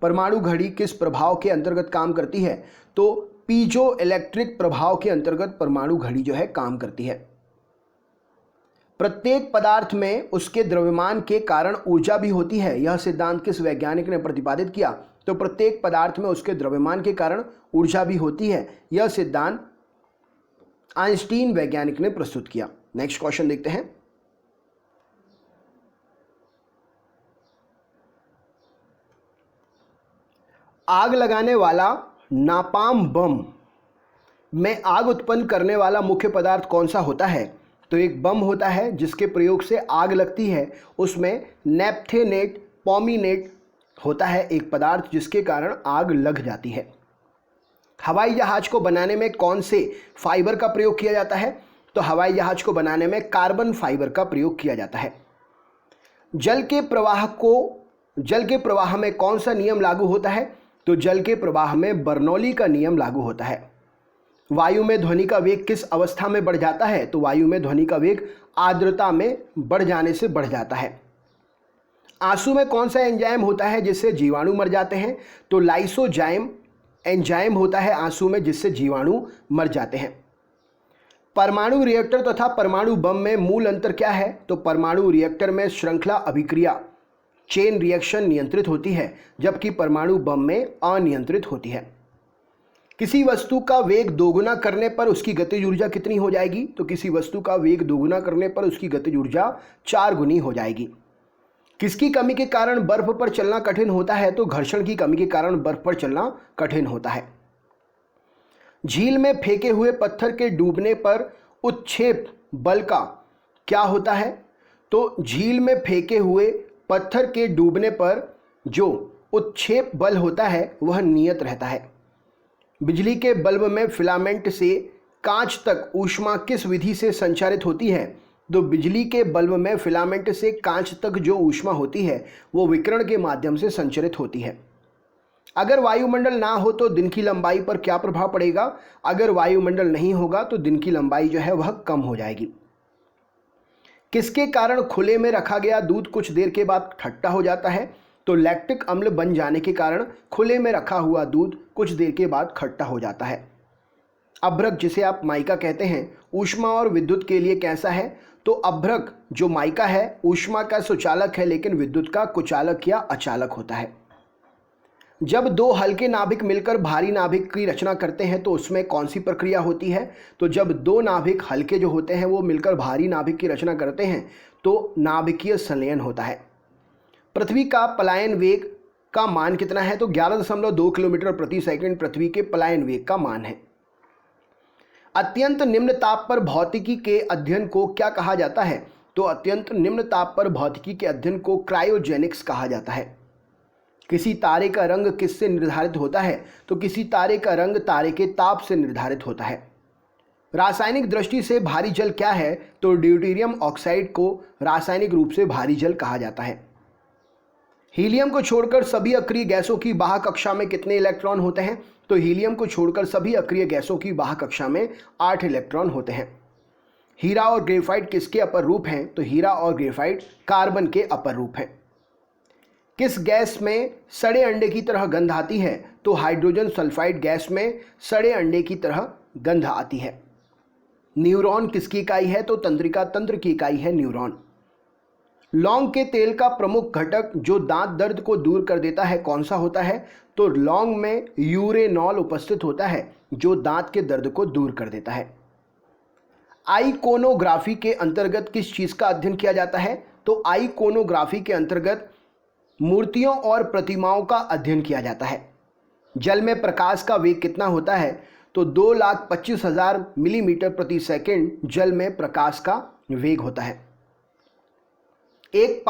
परमाणु घड़ी किस प्रभाव के अंतर्गत काम करती है? तो पीजो इलेक्ट्रिक प्रभाव के अंतर्गत परमाणु घड़ी जो है काम करती है। प्रत्येक पदार्थ में उसके द्रव्यमान के कारण ऊर्जा भी होती है। यह सिद्धांत किस वैज्ञानिक ने प्रतिपादित किया? तो प्रत्येक पदार्थ में उसके द्रव्यमान के कारण ऊर्जा भी होती है, यह सिद्धांत आइंस्टीन वैज्ञानिक ने प्रस्तुत किया। नेक्स्ट क्वेश्चन देखते हैं। आग लगाने वाला नापाम बम में आग उत्पन्न करने वाला मुख्य पदार्थ कौन सा होता है? तो एक बम होता है जिसके प्रयोग से आग लगती है, उसमें नेप्थेनेट पॉमीनेट होता है, एक पदार्थ जिसके कारण आग लग जाती है। हवाई जहाज को बनाने में कौन से फाइबर का प्रयोग किया जाता है? तो हवाई जहाज को बनाने में कार्बन फाइबर का प्रयोग किया जाता है। जल के प्रवाह में कौन सा नियम लागू होता है? तो जल के प्रवाह में बर्नौली का नियम लागू होता है। वायु में ध्वनि का वेग किस अवस्था में बढ़ जाता है? तो वायु में ध्वनि का वेग आर्द्रता में बढ़ जाने से बढ़ जाता है। आंसू में कौन सा एंजाइम होता है जिससे जीवाणु मर जाते हैं? तो लाइसोजाइम एंजाइम होता है आंसू में जिससे जीवाणु मर जाते हैं। परमाणु रिएक्टर तथा परमाणु बम में मूल अंतर क्या है? तो परमाणु रिएक्टर में श्रृंखला अभिक्रिया चेन रिएक्शन नियंत्रित होती है, जबकि परमाणु बम में अनियंत्रित होती है। किसी वस्तु का वेग दोगुना करने पर उसकी गतिज ऊर्जा कितनी हो जाएगी? तो किसी वस्तु का वेग दोगुना करने पर उसकी गतिज ऊर्जा 4 गुनी हो जाएगी। किसकी कमी के कारण बर्फ पर चलना कठिन होता है? तो घर्षण की कमी के कारण बर्फ पर चलना कठिन होता है। झील में फेंके हुए पत्थर के डूबने पर उत्क्षेप बल का क्या होता है? तो झील में फेंके हुए पत्थर के डूबने पर जो उत्क्षेप बल होता है वह नियत रहता है। बिजली के बल्ब में फिलामेंट से कांच तक ऊष्मा किस विधि से संचारित होती है? तो बिजली के बल्ब में फिलामेंट से कांच तक जो ऊष्मा होती है वो विकिरण के माध्यम से संचरित होती है। अगर वायुमंडल ना हो तो दिन की लंबाई पर क्या प्रभाव पड़ेगा? अगर वायुमंडल नहीं होगा तो दिन की लंबाई जो है वह कम हो जाएगी। किसके कारण खुले में रखा गया दूध कुछ देर के बाद खट्टा हो जाता है? तो लैक्टिक अम्ल बन जाने के कारण खुले में रखा हुआ दूध कुछ देर के बाद खट्टा हो जाता है। अभ्रक, जिसे आप माइका कहते हैं, ऊष्मा और विद्युत के लिए कैसा है? तो अभ्रक जो माइका है ऊष्मा का सुचालक है, लेकिन विद्युत का कुचालक या अचालक होता है। जब दो हल्के नाभिक मिलकर भारी नाभिक की रचना करते हैं तो उसमें कौन सी प्रक्रिया होती है? तो जब दो नाभिक हल्के जो होते हैं वो मिलकर भारी नाभिक की रचना करते हैं तो नाभिकीय संलयन होता है। पृथ्वी का पलायन वेग का मान कितना है? तो 11.2 किलोमीटर प्रति सेकंड पृथ्वी के पलायन वेग का मान है। अत्यंत निम्न ताप पर भौतिकी के अध्ययन को क्या कहा जाता है? तो अत्यंत निम्न ताप पर भौतिकी के अध्ययन को क्रायोजेनिक्स कहा जाता है। किसी तारे का रंग किससे निर्धारित होता है? तो किसी तारे का रंग तारे के ताप से निर्धारित होता है। रासायनिक दृष्टि से भारी जल क्या है? तो ड्यूटेरियम ऑक्साइड को रासायनिक रूप से भारी जल कहा जाता है। हीलियम को छोड़कर सभी अक्रिय गैसों की बाह्य कक्षा में कितने इलेक्ट्रॉन होते हैं? तो हीलियम को छोड़कर सभी अक्रिय गैसों की बाह्य कक्षा में 8 इलेक्ट्रॉन होते हैं। हीरा और ग्रेफाइट किसके अपर रूप हैं? तो हीरा और ग्रेफाइट कार्बन के अपर रूप हैं। किस गैस में सड़े अंडे की तरह गंध आती है? तो हाइड्रोजन सल्फाइड गैस में सड़े अंडे की तरह गंध आती है। न्यूरॉन किसकी इकाई है? तो तंत्रिका तंत्र की इकाई है न्यूरॉन। लौंग के तेल का प्रमुख घटक जो दांत दर्द को दूर कर देता है कौन सा होता है? तो लौंग में यूरेनॉल उपस्थित होता है जो दांत के दर्द को दूर कर देता है। आइकोनोग्राफी के अंतर्गत किस चीज का अध्ययन किया जाता है? तो आइकोनोग्राफी के अंतर्गत मूर्तियों और प्रतिमाओं का अध्ययन किया जाता है। जल में प्रकाश का वेग कितना होता है? तो 2,25,000 मिलीमीटर प्रति सेकंड जल में प्रकाश का वेग होता है। एक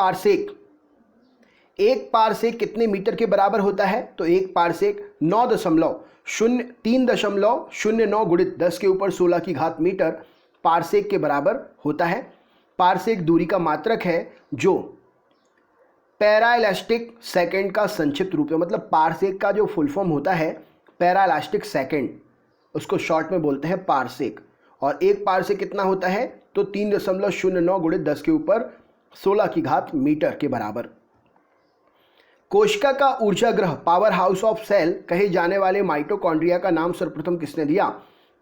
पारसेक कितने मीटर के बराबर होता है? तो एक पारसेक 3.09 गुणित 10 के ऊपर 16 की घात मीटर पारसेक के बराबर होता है। पारसेक दूरी का मात्रक है जो पैराइलास्टिक सेकंड का संक्षिप्त रूप है। मतलब पारसेक का जो फुल फॉर्म होता है पैराइलास्टिक सेकंड, उसको शॉर्ट में बोलते हैं पारसेक। और एक पारसेक कितना होता है? तो 3.09 गुणित 10 के ऊपर 16 की घात मीटर के बराबर। कोशिका का ऊर्जा ग्रह पावर हाउस ऑफ सेल कहे जाने वाले माइटोकॉन्ड्रिया का नाम सर्वप्रथम किसने दिया?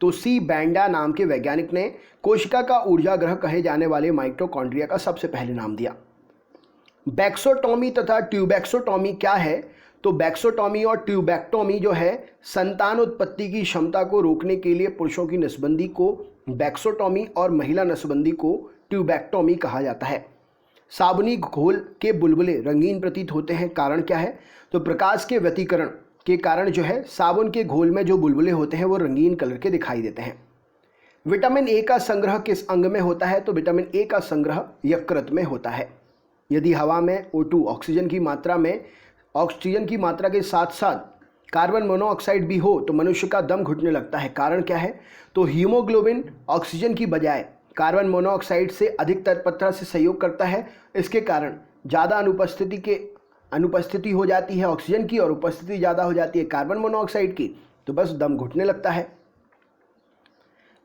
तो सी बैंडा नाम के वैज्ञानिक ने कोशिका का ऊर्जा ग्रह कहे जाने वाले माइटोकॉन्ड्रिया का सबसे पहले नाम दिया। बैक्सोटॉमी तथा ट्यूबैक्सोटॉमी क्या है? तो बैक्सोटॉमी और ट्यूबैक्टोमी जो है संतान उत्पत्ति की क्षमता को रोकने के लिए पुरुषों की नसबंदी को बैक्सोटॉमी और महिला नसबंदी को ट्यूबैक्टोमी कहा जाता है। साबुनी घोल के बुलबुले रंगीन प्रतीत होते हैं, कारण क्या है? तो प्रकाश के व्यतिकरण के कारण जो है साबुन के घोल में जो बुलबुले होते हैं वो रंगीन कलर के दिखाई देते हैं। विटामिन ए का संग्रह किस अंग में होता है? तो विटामिन ए का संग्रह यकृत में होता है। यदि हवा में O2 ऑक्सीजन की मात्रा के साथ साथ कार्बन मोनोऑक्साइड भी हो तो मनुष्य का दम घुटने लगता है, कारण क्या है? तो हीमोग्लोबिन ऑक्सीजन की बजाय कार्बन मोनोऑक्साइड से अधिक तत्परता से सहयोग करता है। इसके कारण ज़्यादा अनुपस्थिति हो जाती है ऑक्सीजन की और उपस्थिति ज़्यादा हो जाती है कार्बन मोनोऑक्साइड की, तो बस दम घुटने लगता है।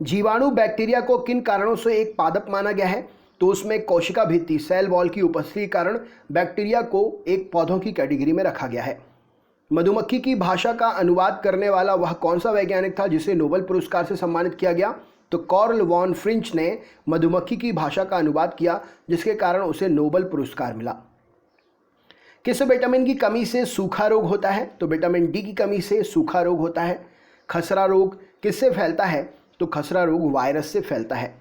जीवाणु बैक्टीरिया को किन कारणों से एक पादप माना गया है? तो उसमें कोशिका भित्ति सेल वॉल की उपस्थिति के कारण बैक्टीरिया को एक पौधों की कैटेगरी में रखा गया है। मधुमक्खी की भाषा का अनुवाद करने वाला वह कौन सा वैज्ञानिक था जिसे नोबेल पुरस्कार से सम्मानित किया गया? तो कार्ल वॉन फ्रिंच ने मधुमक्खी की भाषा का अनुवाद किया, जिसके कारण उसे नोबेल पुरस्कार मिला। किस विटामिन की कमी से सूखा रोग होता है? तो विटामिन डी की कमी से सूखा रोग होता है। खसरा रोग किससे फैलता है? तो खसरा रोग वायरस से फैलता है।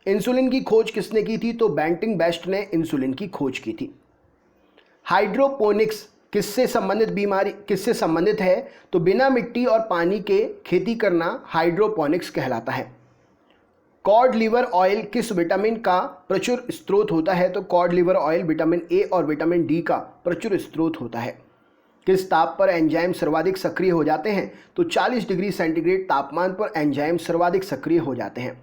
इंसुलिन की खोज किसने की थी? तो बेंटिंग बेस्ट ने इंसुलिन की खोज की थी। हाइड्रोपोनिक्स किससे संबंधित है? तो बिना मिट्टी और पानी के खेती करना हाइड्रोपोनिक्स कहलाता है। कॉड लिवर ऑयल किस विटामिन का प्रचुर स्रोत होता है? तो cod liver oil vitamin A और विटामिन डी का प्रचुर स्रोत होता है। किस ताप पर एंजाइम सर्वाधिक सक्रिय हो जाते हैं? तो 40 डिग्री सेंटीग्रेड तापमान पर एंजाइम सर्वाधिक सक्रिय हो जाते हैं।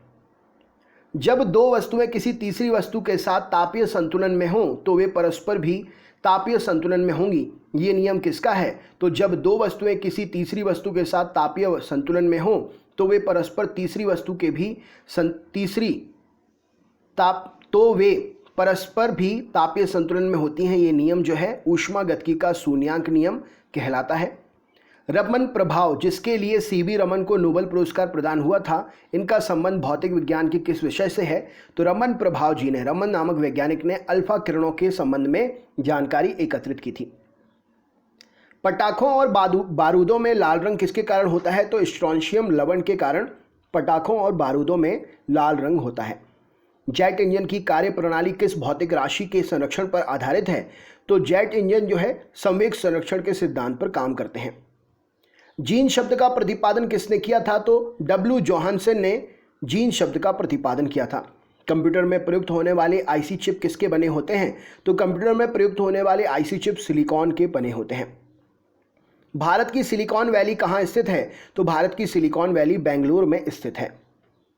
जब दो वस्तुएं किसी तीसरी वस्तु के साथ तापीय संतुलन में हों तो वे परस्पर भी तापीय संतुलन में होंगी। ये नियम किसका है? तो जब दो वस्तुएं किसी तीसरी वस्तु के साथ तापीय संतुलन में हों तो वे परस्पर भी तापीय संतुलन में होती हैं। ये नियम जो है ऊष्मागतिकी का शून्यांक नियम कहलाता है। रमन प्रभाव जिसके लिए सीवी रमन को नोबेल पुरस्कार प्रदान हुआ था, इनका संबंध भौतिक विज्ञान के किस विषय से है? तो रमन प्रभाव जी ने, रमन नामक वैज्ञानिक ने अल्फा किरणों के संबंध में जानकारी एकत्रित की थी। पटाखों और बारूदों में लाल रंग किसके कारण होता है? तो स्ट्रोंशियम लवण के कारण पटाखों और बारूदों में लाल रंग होता है। जेट इंजन की कार्य प्रणाली किस भौतिक राशि के संरक्षण पर आधारित है? तो जेट इंजन जो है संवेग संरक्षण के सिद्धांत पर काम करते हैं। जीन शब्द का प्रतिपादन किसने किया था? तो डब्ल्यू जोहानसन ने जीन शब्द का प्रतिपादन किया था। कंप्यूटर में प्रयुक्त होने वाले आईसी चिप किसके बने होते हैं? तो कंप्यूटर में प्रयुक्त होने वाले आईसी चिप सिलिकॉन के बने होते हैं। भारत की सिलिकॉन वैली कहाँ स्थित है? तो भारत की सिलिकॉन वैली बेंगलुरु में स्थित है।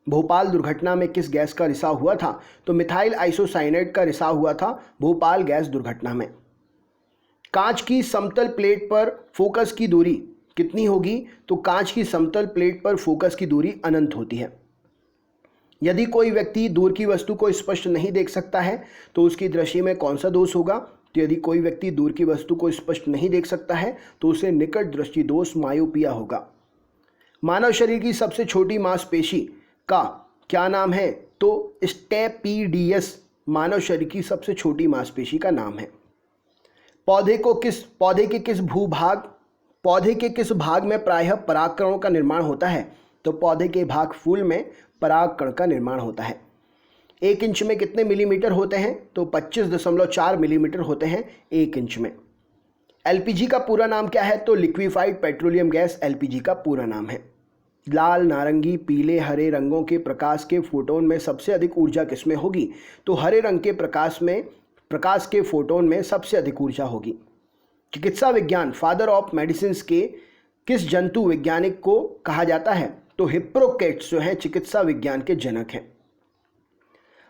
भोपाल दुर्घटना में किस गैस का रिसाव हुआ था? तो मिथाइल आइसोसाइनेट का रिसाव हुआ था भोपाल गैस दुर्घटना में। कांच की समतल प्लेट पर फोकस की दूरी कितनी होगी? तो कांच की समतल प्लेट पर फोकस की दूरी अनंत होती है। यदि कोई व्यक्ति दूर की वस्तु को स्पष्ट नहीं देख सकता है तो उसकी दृष्टि में कौन सा दोष होगा? तो यदि कोई व्यक्ति दूर की वस्तु को स्पष्ट नहीं देख सकता है तो उसे निकट दृष्टि दोष मायोपिया होगा। मानव शरीर की सबसे छोटी मांसपेशी का क्या नाम है? तो स्टेपीडियस मानव शरीर की सबसे छोटी मांसपेशी का नाम है। पौधे के किस भाग में प्रायः परागकणों का निर्माण होता है? तो पौधे के भाग फूल में परागकण का निर्माण होता है। 1 इंच में कितने मिलीमीटर होते हैं? तो 25.4 मिलीमीटर होते हैं 1 इंच में। एलपीजी का पूरा नाम क्या है? तो लिक्विफाइड पेट्रोलियम गैस एलपीजी का पूरा नाम है। लाल, नारंगी, पीले, हरे रंगों के प्रकाश के फोटोन में सबसे अधिक ऊर्जा किसमें होगी? तो हरे रंग के प्रकाश के फोटोन में सबसे अधिक ऊर्जा होगी। चिकित्सा विज्ञान फादर ऑफ मेडिसिन के किस जंतु वैज्ञानिक को कहा जाता है? तो हिप्पोक्रेट्स जो है चिकित्सा विज्ञान के जनक हैं।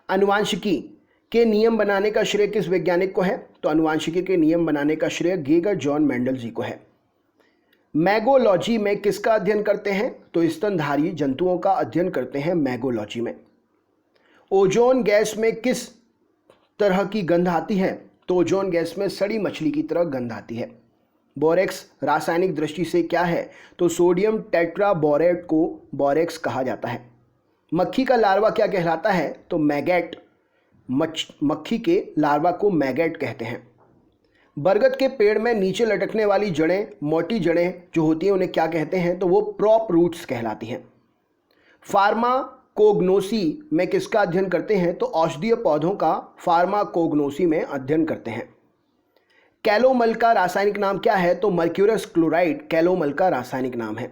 अनुवांशिकी के नियम बनाने का श्रेय किस वैज्ञानिक को है? तो अनुवांशिकी के नियम बनाने का श्रेय गेगर जॉन मेंडल जी को है। मैगोलॉजी में किसका अध्ययन करते हैं? तो स्तनधारी जंतुओं का अध्ययन करते हैं मैगोलॉजी में। ओजोन गैस में किस तरह की गंध आती है? तो ओजोन गैस में सड़ी मछली की तरह गंध आती है। बोरेक्स रासायनिक दृष्टि से क्या है? तो सोडियम टेट्राबोरेट को बोरेक्स कहा जाता है। मक्खी का लार्वा क्या कहलाता है? तो मैगेट। मक्खी के लार्वा को मैगेट कहते हैं। बरगद के पेड़ में नीचे लटकने वाली जड़ें, मोटी जड़ें जो होती हैं उन्हें क्या कहते हैं? तो वो प्रॉप रूट्स कहलाती हैं। फार्माकोग्नोसी में किसका अध्ययन करते हैं? तो औषधीय पौधों का फार्माकोग्नोसी में अध्ययन करते हैं। कैलोमल का रासायनिक नाम क्या है? तो मर्क्यूरस क्लोराइड कैलोमल का रासायनिक नाम है।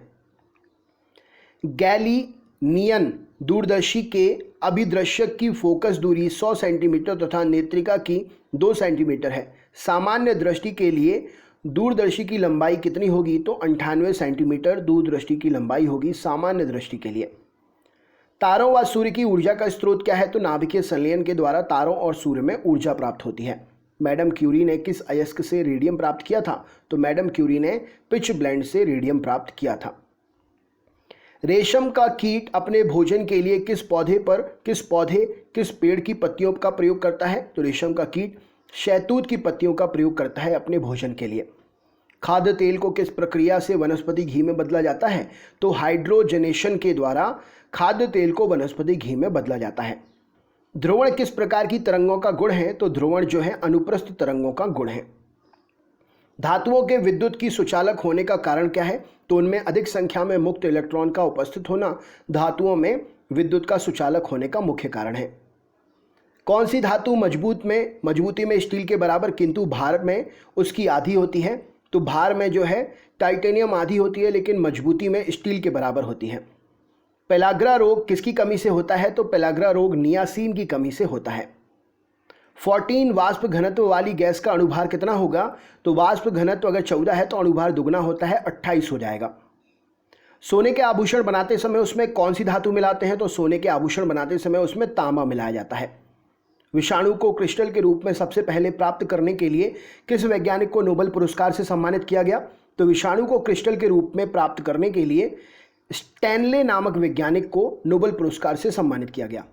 गैलीनियन दूरदर्शी के अभिदृश्यक की फोकस दूरी 100 सेंटीमीटर तथा नेत्रिका की 2 सेंटीमीटर है। सामान्य दृष्टि के लिए दूरदर्शी की लंबाई कितनी होगी? तो 98 सेंटीमीटर दूरदृष्टि की लंबाई होगी सामान्य दृष्टि के लिए। तारों व सूर्य की ऊर्जा का स्रोत क्या है? तो नाभिकीय संलयन के द्वारा तारों और सूर्य में ऊर्जा प्राप्त होती है। मैडम क्यूरी ने किस अयस्क से रेडियम प्राप्त किया था? तो मैडम क्यूरी ने पिच ब्लेंड से रेडियम प्राप्त किया था। रेशम का कीट अपने भोजन के लिए किस पेड़ की पत्तियों का प्रयोग करता है? तो रेशम का कीट शहतूत की पत्तियों का प्रयोग करता है अपने भोजन के लिए। खाद्य तेल को किस प्रक्रिया से वनस्पति घी में बदला जाता है? तो हाइड्रोजनेशन के द्वारा खाद्य तेल को वनस्पति घी में बदला जाता है। ध्रुवण किस प्रकार की तरंगों का गुण है? तो ध्रुवण जो है अनुप्रस्थ तरंगों का गुण है। धातुओं के विद्युत की सुचालक होने का कारण क्या है? तो उनमें अधिक संख्या में मुक्त इलेक्ट्रॉन का उपस्थित होना धातुओं में विद्युत का सुचालक होने का मुख्य कारण है। कौन सी धातु मजबूती में स्टील के बराबर किंतु भार में उसकी आधी होती है? तो भार में जो है टाइटेनियम आधी होती है लेकिन मजबूती में स्टील के बराबर होती है। पेलाग्रा रोग किसकी कमी से होता है? तो पेलाग्रा रोग नियासिन की कमी से होता है। 14 वाष्प घनत्व वाली गैस का अणुभार कितना होगा? तो वाष्प घनत्व अगर 14 है तो अणुभार दुगना होता है, 28 हो जाएगा। सोने के आभूषण बनाते समय उसमें कौन सी धातु मिलाते हैं? तो सोने के आभूषण बनाते समय उसमें तांबा मिलाया जाता है। विषाणु को क्रिस्टल के रूप में सबसे पहले प्राप्त करने के लिए किस वैज्ञानिक को नोबेल पुरस्कार से सम्मानित किया गया? तो विषाणु को क्रिस्टल के रूप में प्राप्त करने के लिए स्टैनले नामक वैज्ञानिक को नोबेल पुरस्कार से सम्मानित किया गया।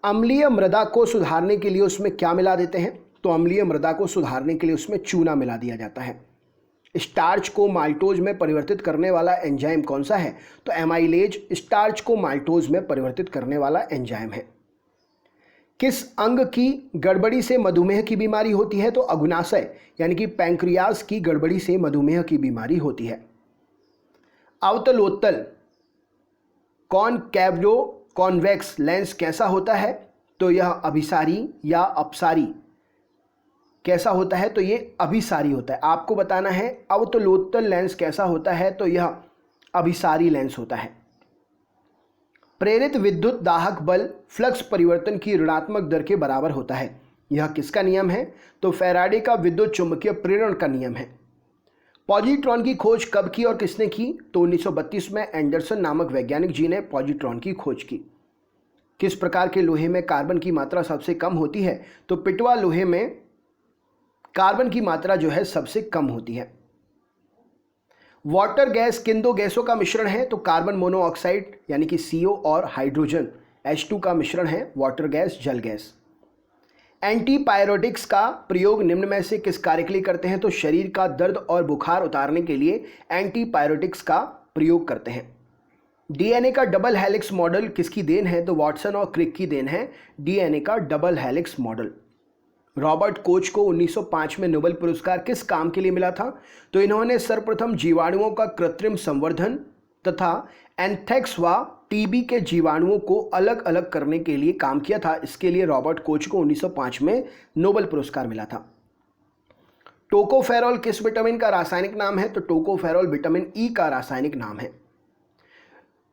अम्लीय मृदा को सुधारने के लिए उसमें क्या मिला देते हैं? तो अम्लीय मृदा को सुधारने के लिए उसमें चूना मिला दिया जाता है। स्टार्च को माल्टोज में परिवर्तित करने वाला एंजाइम कौन सा है? तो एमाइलेज स्टार्च को माल्टोज में परिवर्तित करने वाला एंजाइम है। किस अंग की गड़बड़ी से मधुमेह की बीमारी होती है? तो अग्नाशय यानी कि पैंक्रियाज की गड़बड़ी से मधुमेह की बीमारी होती है। अवतलोत्तल कॉनकैवो कॉन्वेक्स लेंस कैसा होता है? तो यह अभिसारी या अपसारी कैसा होता है? तो ये अभिसारी होता है। आपको बताना है अवतलोत्तल लेंस कैसा होता है? तो यह अभिसारी लेंस होता है। प्रेरित विद्युत दाहक बल फ्लक्स परिवर्तन की ऋणात्मक दर के बराबर होता है। यह किसका नियम है? तो फैराडे का विद्युत चुंबकीय प्रेरण का नियम है। पॉजिट्रॉन की खोज कब की और किसने की? तो 1932 में एंडरसन नामक वैज्ञानिक जी ने पॉजिट्रॉन की खोज की। किस प्रकार के लोहे में कार्बन की मात्रा सबसे कम होती है? तो पिटवा लोहे में कार्बन की मात्रा जो है सबसे कम होती है। वाटर गैस किन दो गैसों का मिश्रण है? तो कार्बन मोनोऑक्साइड यानी कि CO और हाइड्रोजन H2 का मिश्रण है वाटर गैस, जल गैस। एंटीपायरेटिक्स का प्रयोग निम्न में से किस कार्य के लिए करते हैं? तो शरीर का दर्द और बुखार उतारने के लिए एंटीपायरेटिक्स का प्रयोग करते हैं। DNA का डबल हेलिक्स मॉडल किसकी देन है? तो वाटसन और क्रिक की देन है DNA का double helix model. Robert Koch को 1905 में नोबेल पुरस्कार किस काम के लिए मिला था? तो इन्होंने सर्वप्रथम जीवाणुओं का कृत्रिम संवर्धन तथा एंथ्रेक्स व टीबी के जीवाणुओं को अलग अलग करने के लिए काम किया था। इसके लिए रॉबर्ट कोच को 1905 में नोबेल पुरस्कार मिला था। टोकोफेरॉल किस विटामिन का रासायनिक नाम है? तो टोकोफेरॉल विटामिन ई का रासायनिक नाम है।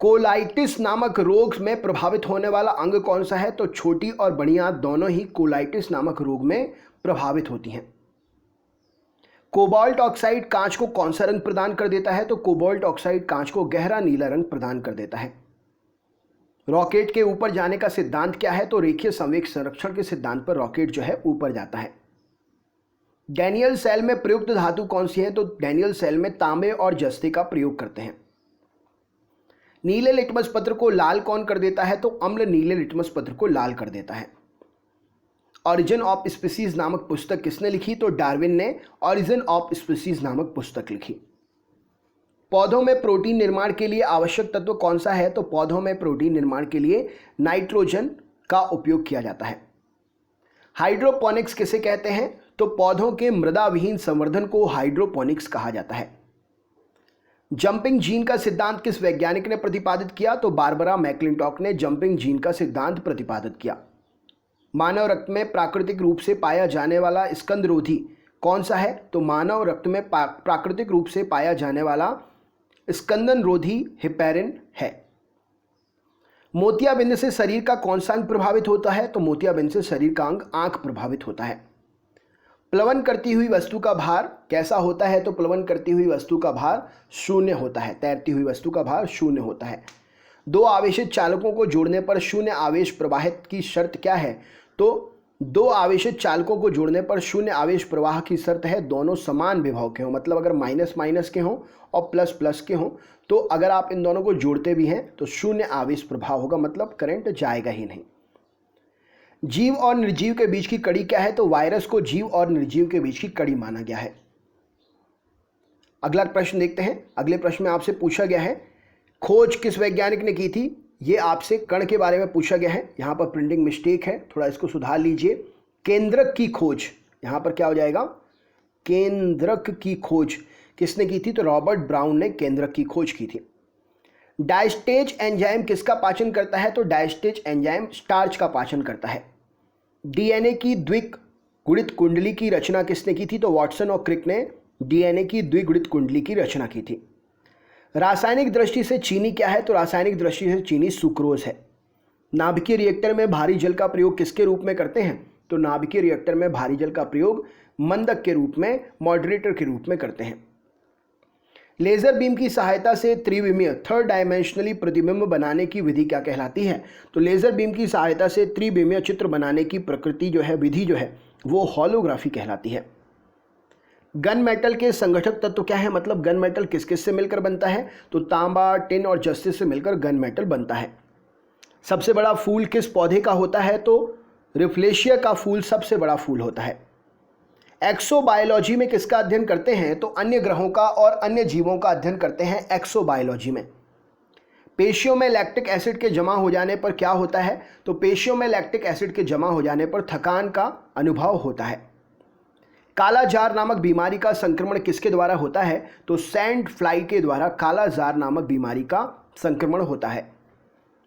कोलाइटिस नामक रोग में प्रभावित होने वाला अंग कौन सा है? तो छोटी और बड़ी आंत दोनों ही कोलाइटिस नामक रोग में प्रभावित होती हैं। कोबाल्ट ऑक्साइड कांच को कौन सा रंग प्रदान कर देता है? तो कोबाल्ट ऑक्साइड कांच को गहरा नीला रंग प्रदान कर देता है। रॉकेट के ऊपर जाने का सिद्धांत क्या है? तो रेखीय संवेग संरक्षण के सिद्धांत पर रॉकेट जो है ऊपर जाता है। डैनियल सेल में प्रयुक्त धातु कौन सी है? तो डैनियल सेल में तांबे और जस्ते का प्रयोग करते हैं। नीले लिटमस पत्र को लाल कौन कर देता है? तो अम्ल नीले लिटमस पत्र को लाल कर देता है। ऑरिजिन ऑफ स्पीसीज नामक पुस्तक किसने लिखी? तो डार्विन ने ऑरिजिन ऑफ स्पीसीज नामक पुस्तक लिखी। पौधों में प्रोटीन निर्माण के लिए आवश्यक तत्व कौन सा है? तो पौधों में प्रोटीन निर्माण के लिए नाइट्रोजन का उपयोग किया जाता है। हाइड्रोपोनिक्स किसे कहते हैं? तो पौधों के मृदा विहीन संवर्धन को हाइड्रोपोनिक्स कहा जाता है। जंपिंग जीन का सिद्धांत किस वैज्ञानिक ने प्रतिपादित किया? तो बारबरा मैक्लिंटॉक ने जंपिंग जीन का सिद्धांत प्रतिपादित किया। मानव रक्त में प्राकृतिक रूप से पाया जाने वाला स्कंदरोधी कौन सा है? तो मानव रक्त में प्राकृतिक रूप से पाया जाने वाला स्कंदनरोधी हेपेरिन है। मोतियाबिंद से शरीर का कौन सा अंग प्रभावित होता है? तो मोतियाबिंद से शरीर का अंग आंख प्रभावित होता है। प्लवन करती हुई वस्तु का भार कैसा होता है? तो प्लवन करती हुई वस्तु का भार शून्य होता है। तैरती हुई वस्तु का भार शून्य होता है। दो आवेशित चालकों को जोड़ने पर शून्य आवेश प्रवाहित की शर्त क्या है? तो दो आवेशित चालकों को जोड़ने पर शून्य आवेश प्रवाह की शर्त है दोनों समान विभव के हों। मतलब अगर माइनस माइनस के हों और प्लस प्लस के हों, तो अगर आप इन दोनों को जोड़ते भी हैं तो शून्य आवेश प्रभाव होगा, मतलब करंट जाएगा ही नहीं। जीव और निर्जीव के बीच की कड़ी क्या है? तो वायरस को जीव और निर्जीव के बीच की कड़ी माना गया है। अगला प्रश्न देखते हैं। अगले प्रश्न में आपसे पूछा गया है खोज किस वैज्ञानिक ने की थी? ये आपसे कण के बारे में पूछा गया है। यहाँ पर प्रिंटिंग मिस्टेक है, थोड़ा इसको सुधार लीजिए। केंद्रक की खोज, यहाँ पर क्या हो जाएगा? केंद्रक की खोज किसने की थी? तो रॉबर्ट ब्राउन ने केंद्रक की खोज की थी। डायस्टेज एंजाइम किसका पाचन करता है? तो डायस्टेज एंजाइम स्टार्च का पाचन करता है। डीएनए की द्विगुणित कुंडली की रचना किसने की थी? तो वाटसन और क्रिक ने डीएनए की द्विगुणित कुंडली की रचना की थी। रासायनिक दृष्टि से चीनी क्या है? तो रासायनिक दृष्टि से चीनी सुक्रोज है। नाभिकीय रिएक्टर में भारी जल का प्रयोग किसके रूप में करते हैं? तो नाभिकीय रिएक्टर में भारी जल का प्रयोग मंदक के रूप में, मॉडरेटर के रूप में करते हैं। लेजर बीम की सहायता से त्रिविमीय थर्ड डायमेंशनली प्रतिबिंब बनाने की विधि क्या कहलाती है? तो लेजर बीम की सहायता से त्रिविमीय चित्र बनाने की प्रकृति जो है, विधि जो है, वो होलोग्राफी कहलाती है। गन मेटल के संगठक तत्व क्या है? मतलब गन मेटल किस किस से मिलकर बनता है? तो तांबा, टिन और जस्ते से मिलकर गन मेटल बनता है। सबसे बड़ा फूल किस पौधे का होता है? तो रिफ्लेशिया का फूल सबसे बड़ा फूल होता है। एक्सोबायोलॉजी में किसका अध्ययन करते हैं? तो अन्य ग्रहों का और अन्य जीवों का अध्ययन करते हैं एक्सोबायोलॉजी में। पेशियों में लैक्टिक एसिड के जमा हो जाने पर क्या होता है? तो पेशियों में लैक्टिक एसिड के जमा हो जाने पर थकान का अनुभव होता है। काला जार नामक बीमारी का संक्रमण किसके द्वारा होता है? तो सैंड फ्लाई के द्वारा काला जार नामक बीमारी का संक्रमण होता है।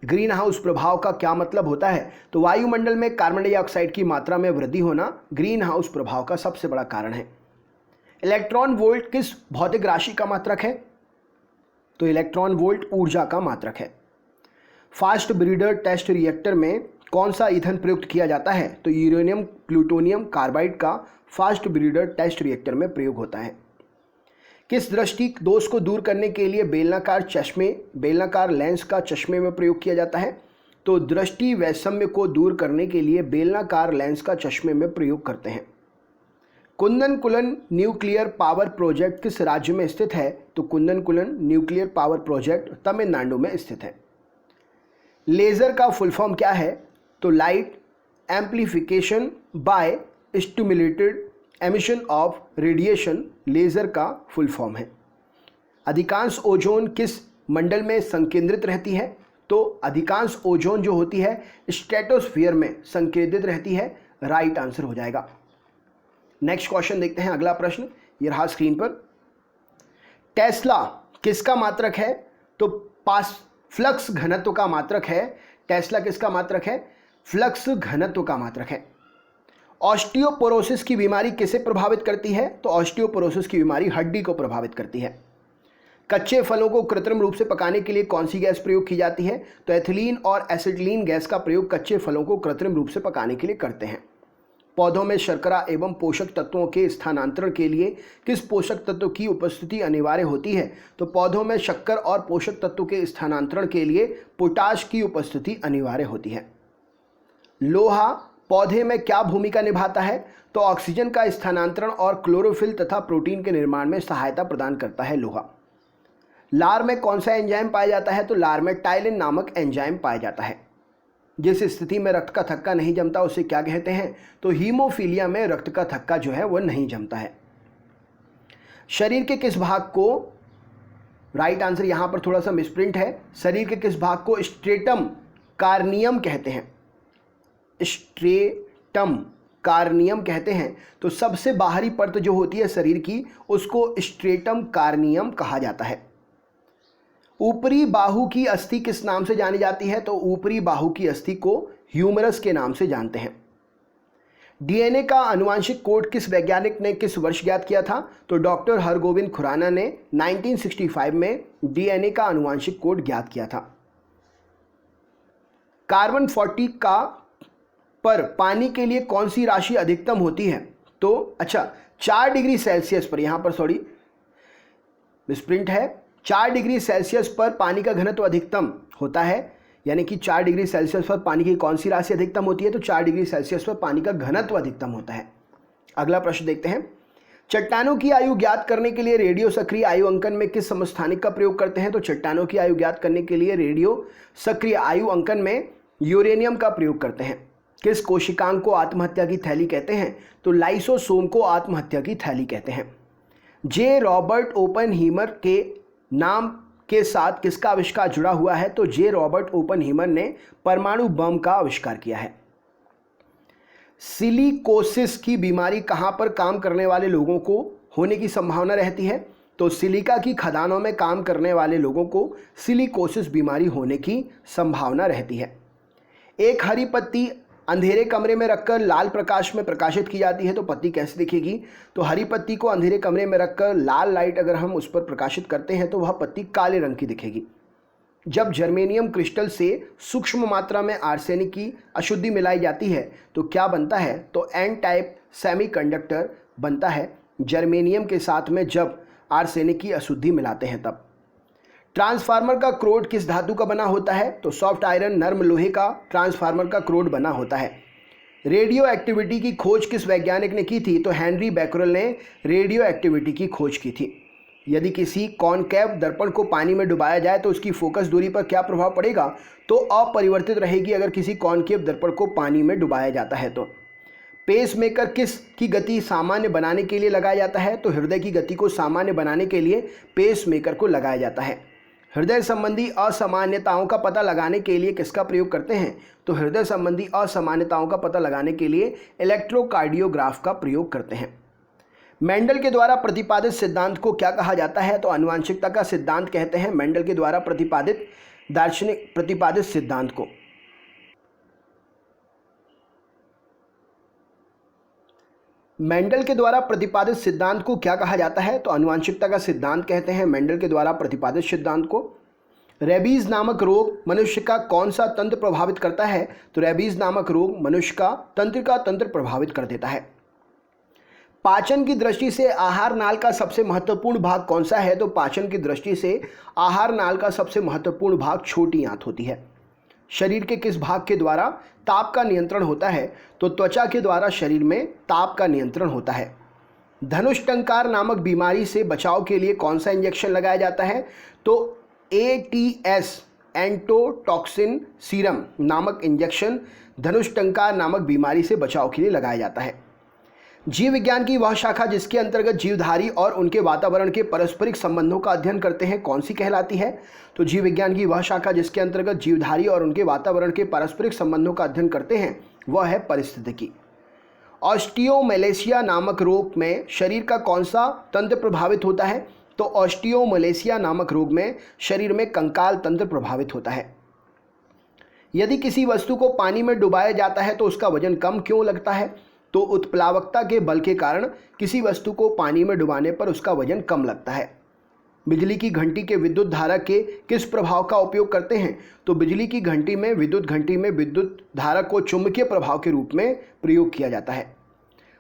ग्रीन हाउस प्रभाव का क्या मतलब होता है? तो वायुमंडल में कार्बन डाइऑक्साइड की मात्रा में वृद्धि होना ग्रीन हाउस प्रभाव का सबसे बड़ा कारण है। इलेक्ट्रॉन वोल्ट किस भौतिक राशि का मात्रक है? तो इलेक्ट्रॉन वोल्ट ऊर्जा का मात्रक है। फास्ट ब्रीडर टेस्ट रिएक्टर में कौन सा ईंधन प्रयुक्त किया जाता है? तो यूरेनियम प्लूटोनियम कार्बाइड का फास्ट ब्रीडर टेस्ट रिएक्टर में प्रयोग होता है। किस दृष्टि दोष को दूर करने के लिए बेलनाकार लेंस का चश्मे में प्रयोग किया जाता है? तो दृष्टि वैषम्य को दूर करने के लिए बेलनाकार लेंस का चश्मे में प्रयोग करते हैं। कुंदनकुलन न्यूक्लियर पावर प्रोजेक्ट किस राज्य में स्थित है? तो कुंदनकुलन न्यूक्लियर पावर प्रोजेक्ट तमिलनाडु में स्थित है। लेज़र का फुल फॉर्म क्या है? तो light amplification by stimulated emission of radiation laser का फुल फॉर्म है। अधिकांश ओजोन किस मंडल में संकेंद्रित रहती है? तो अधिकांश ओजोन जो होती है स्ट्रेटोस्फीयर में संकेंद्रित रहती है। राइट आंसर हो जाएगा। नेक्स्ट क्वेश्चन देखते हैं। अगला प्रश्न ये रहा स्क्रीन पर। टेस्ला किसका मात्रक है? तो फ्लक्स घनत्व का मात्रक है। टेस्ला किसका मात्रक है? फ्लक्स घनत्व का मात्रक है। ऑस्टियोपोरोसिस की बीमारी किसे प्रभावित करती है? तो ऑस्टियोपोरोसिस की बीमारी हड्डी को प्रभावित करती है। कच्चे फलों को कृत्रिम रूप से पकाने के लिए कौन सी गैस प्रयोग की जाती है? तो एथिलीन और एसिटिलीन गैस का प्रयोग कच्चे फलों को कृत्रिम रूप से पकाने के लिए करते हैं। पौधों में शर्करा एवं पोषक तत्वों के स्थानांतरण के लिए किस पोषक तत्व की उपस्थिति अनिवार्य होती है? तो पौधों में शक्कर और पोषक तत्वों के स्थानांतरण के लिए पोटाश की उपस्थिति अनिवार्य होती है। लोहा पौधे में क्या भूमिका निभाता है? तो ऑक्सीजन का स्थानांतरण और क्लोरोफिल तथा प्रोटीन के निर्माण में सहायता प्रदान करता है लोहा। लार में कौन सा एंजाइम पाया जाता है? तो लार में टाइलिन नामक एंजाइम पाया जाता है। जिस स्थिति में रक्त का थक्का नहीं जमता उसे क्या कहते हैं? तो हीमोफीलिया में रक्त का थक्का जो है वो नहीं जमता है। शरीर के किस भाग को, राइट आंसर यहां पर थोड़ा सा मिसप्रिंट है, शरीर के किस भाग को स्ट्रेटम कार्नियम कहते हैं? स्ट्रेटम कार्नियम कहते हैं। तो सबसे बाहरी परत जो होती है शरीर की उसको स्ट्रेटम कार्नियम कहा जाता है। ऊपरी बाहु की अस्थि किस नाम से जानी जाती है? तो ऊपरी बाहु की अस्थि को ह्यूमरस के नाम से जानते हैं। डीएनए का आनुवांशिक कोड किस वैज्ञानिक ने किस वर्ष ज्ञात किया था? तो डॉक्टर हरगोविंद खुराना ने 1965 में डीएनए का आनुवांशिक कोड ज्ञात किया था। कार्बन 40 का पर पानी के लिए कौन सी राशि अधिकतम होती है? तो 4 डिग्री सेल्सियस पर, यहां पर सॉरी मिसप्रिंट है, 4 डिग्री सेल्सियस पर पानी का घनत्व अधिकतम होता है। यानी कि 4 डिग्री सेल्सियस पर पानी की कौन सी राशि अधिकतम होती है? तो 4 डिग्री सेल्सियस पर पानी का घनत्व अधिकतम होता है। अगला प्रश्न देखते हैं। चट्टानों की आयु ज्ञात करने के लिए रेडियो सक्रिय आयु अंकन में किस समस्थानिक का प्रयोग करते हैं? तो चट्टानों की आयु ज्ञात करने के लिए रेडियो सक्रिय आयु अंकन में यूरेनियम का प्रयोग करते हैं। किस कोशिकांग को आत्महत्या की थैली कहते हैं? तो लाइसोसोम को आत्महत्या की थैली कहते हैं। जे रॉबर्ट ओपनहीमर के नाम के साथ किसका आविष्कार जुड़ा हुआ है? तो जे रॉबर्ट ओपनहीमर ने परमाणु बम का आविष्कार किया है। सिलिकोसिस की बीमारी कहां पर काम करने वाले लोगों को होने की संभावना रहती है? तो सिलिका की खदानों में काम करने वाले लोगों को सिलिकोसिस बीमारी होने की संभावना रहती है। एक हरी पत्ती अंधेरे कमरे में रखकर लाल प्रकाश में प्रकाशित की जाती है तो पत्ती कैसे दिखेगी? तो हरी पत्ती को अंधेरे कमरे में रखकर लाल लाइट अगर हम उस पर प्रकाशित करते हैं तो वह पत्ती काले रंग की दिखेगी। जब जर्मेनियम क्रिस्टल से सूक्ष्म मात्रा में आर्सेनिक की अशुद्धि मिलाई जाती है तो क्या बनता है? तो एन टाइप सेमीकंडक्टर बनता है। जर्मेनियम के साथ में जब आर्सेनिक की अशुद्धि मिलाते हैं तब। ट्रांसफार्मर का क्रोड किस धातु का बना होता है? तो सॉफ्ट आयरन नर्म लोहे का ट्रांसफार्मर का क्रोड बना होता है। रेडियो एक्टिविटी की खोज किस वैज्ञानिक ने की थी? तो हेनरी बैकरल ने रेडियो एक्टिविटी की खोज की थी। यदि किसी कॉनकेव दर्पण को पानी में डुबाया जाए तो उसकी फोकस दूरी पर क्या प्रभाव पड़ेगा? तो अपरिवर्तित रहेगी अगर किसी कॉनकेव दर्पण को पानी में डुबाया जाता है तो। पेसमेकर किस की गति सामान्य बनाने के लिए लगाया जाता है? तो हृदय की गति को सामान्य बनाने के लिए पेसमेकर को लगाया जाता है। हृदय संबंधी असामान्यताओं का पता लगाने के लिए किसका प्रयोग करते हैं? तो हृदय संबंधी असामान्यताओं का पता लगाने के लिए इलेक्ट्रोकार्डियोग्राफ का प्रयोग करते हैं। मेंडल के द्वारा प्रतिपादित सिद्धांत को क्या कहा जाता है? तो आनुवंशिकता का सिद्धांत कहते हैं मेंडल के द्वारा प्रतिपादित दार्शनिक प्रतिपादित सिद्धांत को। मेंडल के द्वारा प्रतिपादित सिद्धांत को क्या कहा जाता है? तो आनुवंशिकता का सिद्धांत कहते हैं मेंडल के द्वारा प्रतिपादित सिद्धांत को। रेबीज नामक रोग मनुष्य का कौन सा तंत्र प्रभावित करता है? तो रेबीज नामक रोग मनुष्य का तंत्र प्रभावित कर देता है। पाचन की दृष्टि से आहार नाल का सबसे महत्वपूर्ण भाग कौन सा है? तो पाचन की दृष्टि से आहार नाल का सबसे महत्वपूर्ण भाग छोटी आंत होती है। शरीर के किस भाग के द्वारा ताप का नियंत्रण होता है? तो त्वचा के द्वारा शरीर में ताप का नियंत्रण होता है। धनुष टंकार नामक बीमारी से बचाव के लिए कौन सा इंजेक्शन लगाया जाता है? तो ATS एंटोटॉक्सिन सीरम नामक इंजेक्शन धनुष टंकार नामक बीमारी से बचाव के लिए लगाया जाता है। जीव विज्ञान की वह शाखा जिसके अंतर्गत जीवधारी और उनके वातावरण के पारस्परिक संबंधों का अध्ययन करते हैं कौन सी कहलाती है? तो जीव विज्ञान की वह शाखा जिसके अंतर्गत जीवधारी और उनके वातावरण के पारस्परिक संबंधों का अध्ययन करते हैं वह है पारिस्थितिकी। ऑस्टियोमलेशिया नामक रोग में शरीर का कौन सा तंत्र प्रभावित होता है? तो ऑस्टियोमलेशिया नामक रोग में शरीर में कंकाल तंत्र प्रभावित होता है। यदि किसी वस्तु को पानी में डुबाया जाता है तो उसका वजन कम क्यों लगता है? तो उत्प्लावकता के बल के कारण किसी वस्तु को पानी में डुबाने पर उसका वजन कम लगता है। बिजली की घंटी के विद्युत धारा के किस प्रभाव का उपयोग करते हैं? तो बिजली की घंटी में विद्युत धारा को चुंबकीय प्रभाव के रूप में प्रयोग किया जाता है।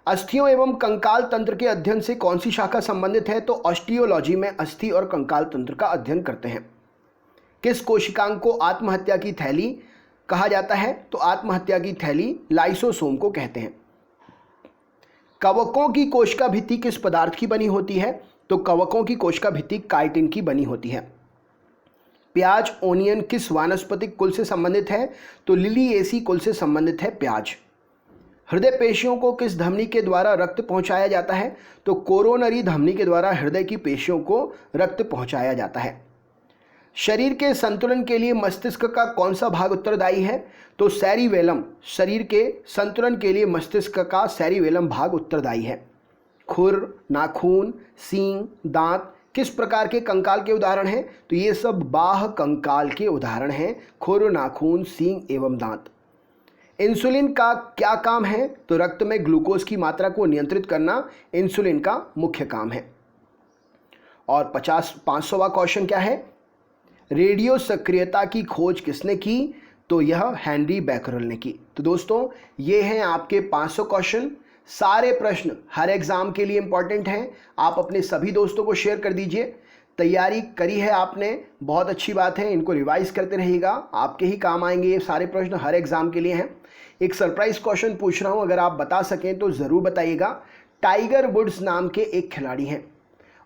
अस्थियों एवं कंकाल तंत्र के अध्ययन से कौन सी शाखा संबंधित है? तो ऑस्टियोलॉजी में अस्थि और कंकाल तंत्र का अध्ययन करते हैं। किस कोशिकांग को आत्महत्या की थैली कहा जाता है? तो आत्महत्या की थैली लाइसोसोम को कहते हैं। कवकों की कोशिका भित्ति किस पदार्थ की बनी होती है? तो कवकों की कोशिका भित्ति काइटिन की बनी होती है। प्याज ओनियन किस वानस्पतिक कुल से संबंधित है? तो लिलिएसी कुल से संबंधित है प्याज। हृदय पेशियों को किस धमनी के द्वारा रक्त पहुंचाया जाता है? तो कोरोनरी धमनी के द्वारा हृदय की पेशियों को रक्त पहुंचाया जाता है। शरीर के संतुलन के लिए मस्तिष्क का कौन सा भाग उत्तरदायी है? तो सेरिवेलम। शरीर के संतुलन के लिए मस्तिष्क का सेरिवेलम भाग उत्तरदायी है। खुर, नाखून, सींग, दांत किस प्रकार के कंकाल के उदाहरण हैं? तो ये सब बाह्य कंकाल के उदाहरण हैं, खुर, नाखून, सींग एवं दांत। इंसुलिन का क्या काम है? तो रक्त में ग्लूकोज की मात्रा को नियंत्रित करना इंसुलिन का मुख्य काम है। और 500वां क्वेश्चन क्या है? रेडियो सक्रियता की खोज किसने की? तो यह हेनरी बैकरल ने की। तो दोस्तों ये हैं आपके 500 क्वेश्चन। सारे प्रश्न हर एग्जाम के लिए इंपॉर्टेंट हैं। आप अपने सभी दोस्तों को शेयर कर दीजिए। तैयारी करी है आपने, बहुत अच्छी बात है। इनको रिवाइज करते रहिएगा, आपके ही काम आएंगे। ये सारे प्रश्न हर एग्जाम के लिए हैं। एक सरप्राइज क्वेश्चन पूछ रहा हूं, अगर आप बता सकें तो ज़रूर बताइएगा। टाइगर वुड्स नाम के एक खिलाड़ी हैं,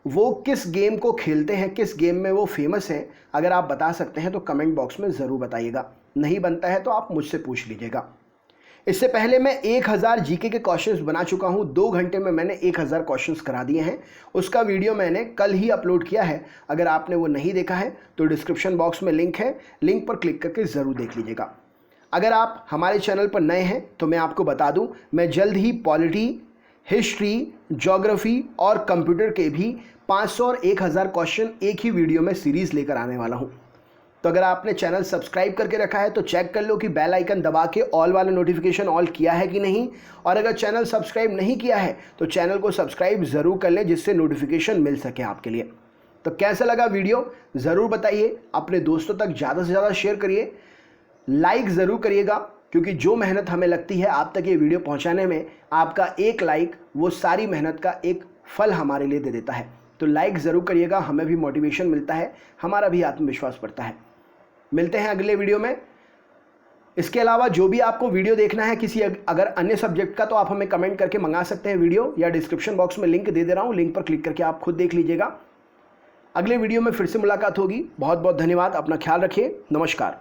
वो किस गेम को खेलते हैं, किस गेम में वो फेमस हैं? अगर आप बता सकते हैं तो कमेंट बॉक्स में ज़रूर बताइएगा। नहीं बनता है तो आप मुझसे पूछ लीजिएगा। इससे पहले मैं 1000 जीके के क्वेश्चंस बना चुका हूं। 2 घंटे में मैंने 1000 क्वेश्चंस करा दिए हैं। उसका वीडियो मैंने कल ही अपलोड किया है। अगर आपने वो नहीं देखा है तो डिस्क्रिप्शन बॉक्स में लिंक है, लिंक पर क्लिक करके ज़रूर देख लीजिएगा। अगर आप हमारे चैनल पर नए हैं तो मैं आपको बता दूं, मैं जल्द ही पॉलिटी, हिस्ट्री, ज्योग्राफी और कंप्यूटर के भी 500 और 1000 क्वेश्चन एक ही वीडियो में सीरीज़ लेकर आने वाला हूं। तो अगर आपने चैनल सब्सक्राइब करके रखा है तो चेक कर लो कि बेल आइकन दबा के ऑल वाला नोटिफिकेशन ऑल किया है कि नहीं। और अगर चैनल सब्सक्राइब नहीं किया है तो चैनल को सब्सक्राइब ज़रूर कर लें, जिससे नोटिफिकेशन मिल सके आपके लिए। तो कैसा लगा वीडियो ज़रूर बताइए। अपने दोस्तों तक ज़्यादा से ज़्यादा शेयर करिए, लाइक ज़रूर करिएगा, क्योंकि जो मेहनत हमें लगती है आप तक ये वीडियो पहुँचाने में, आपका एक लाइक वो सारी मेहनत का एक फल हमारे लिए दे देता है। तो लाइक ज़रूर करिएगा, हमें भी मोटिवेशन मिलता है, हमारा भी आत्मविश्वास बढ़ता है। मिलते हैं अगले वीडियो में। इसके अलावा जो भी आपको वीडियो देखना है किसी अगर अन्य सब्जेक्ट का, तो आप हमें कमेंट करके मंगा सकते हैं वीडियो, या डिस्क्रिप्शन बॉक्स में लिंक दे दे रहा हूं, लिंक पर क्लिक करके आप खुद देख लीजिएगा। अगले वीडियो में फिर से मुलाकात होगी। बहुत बहुत धन्यवाद। अपना ख्याल रखिए। नमस्कार।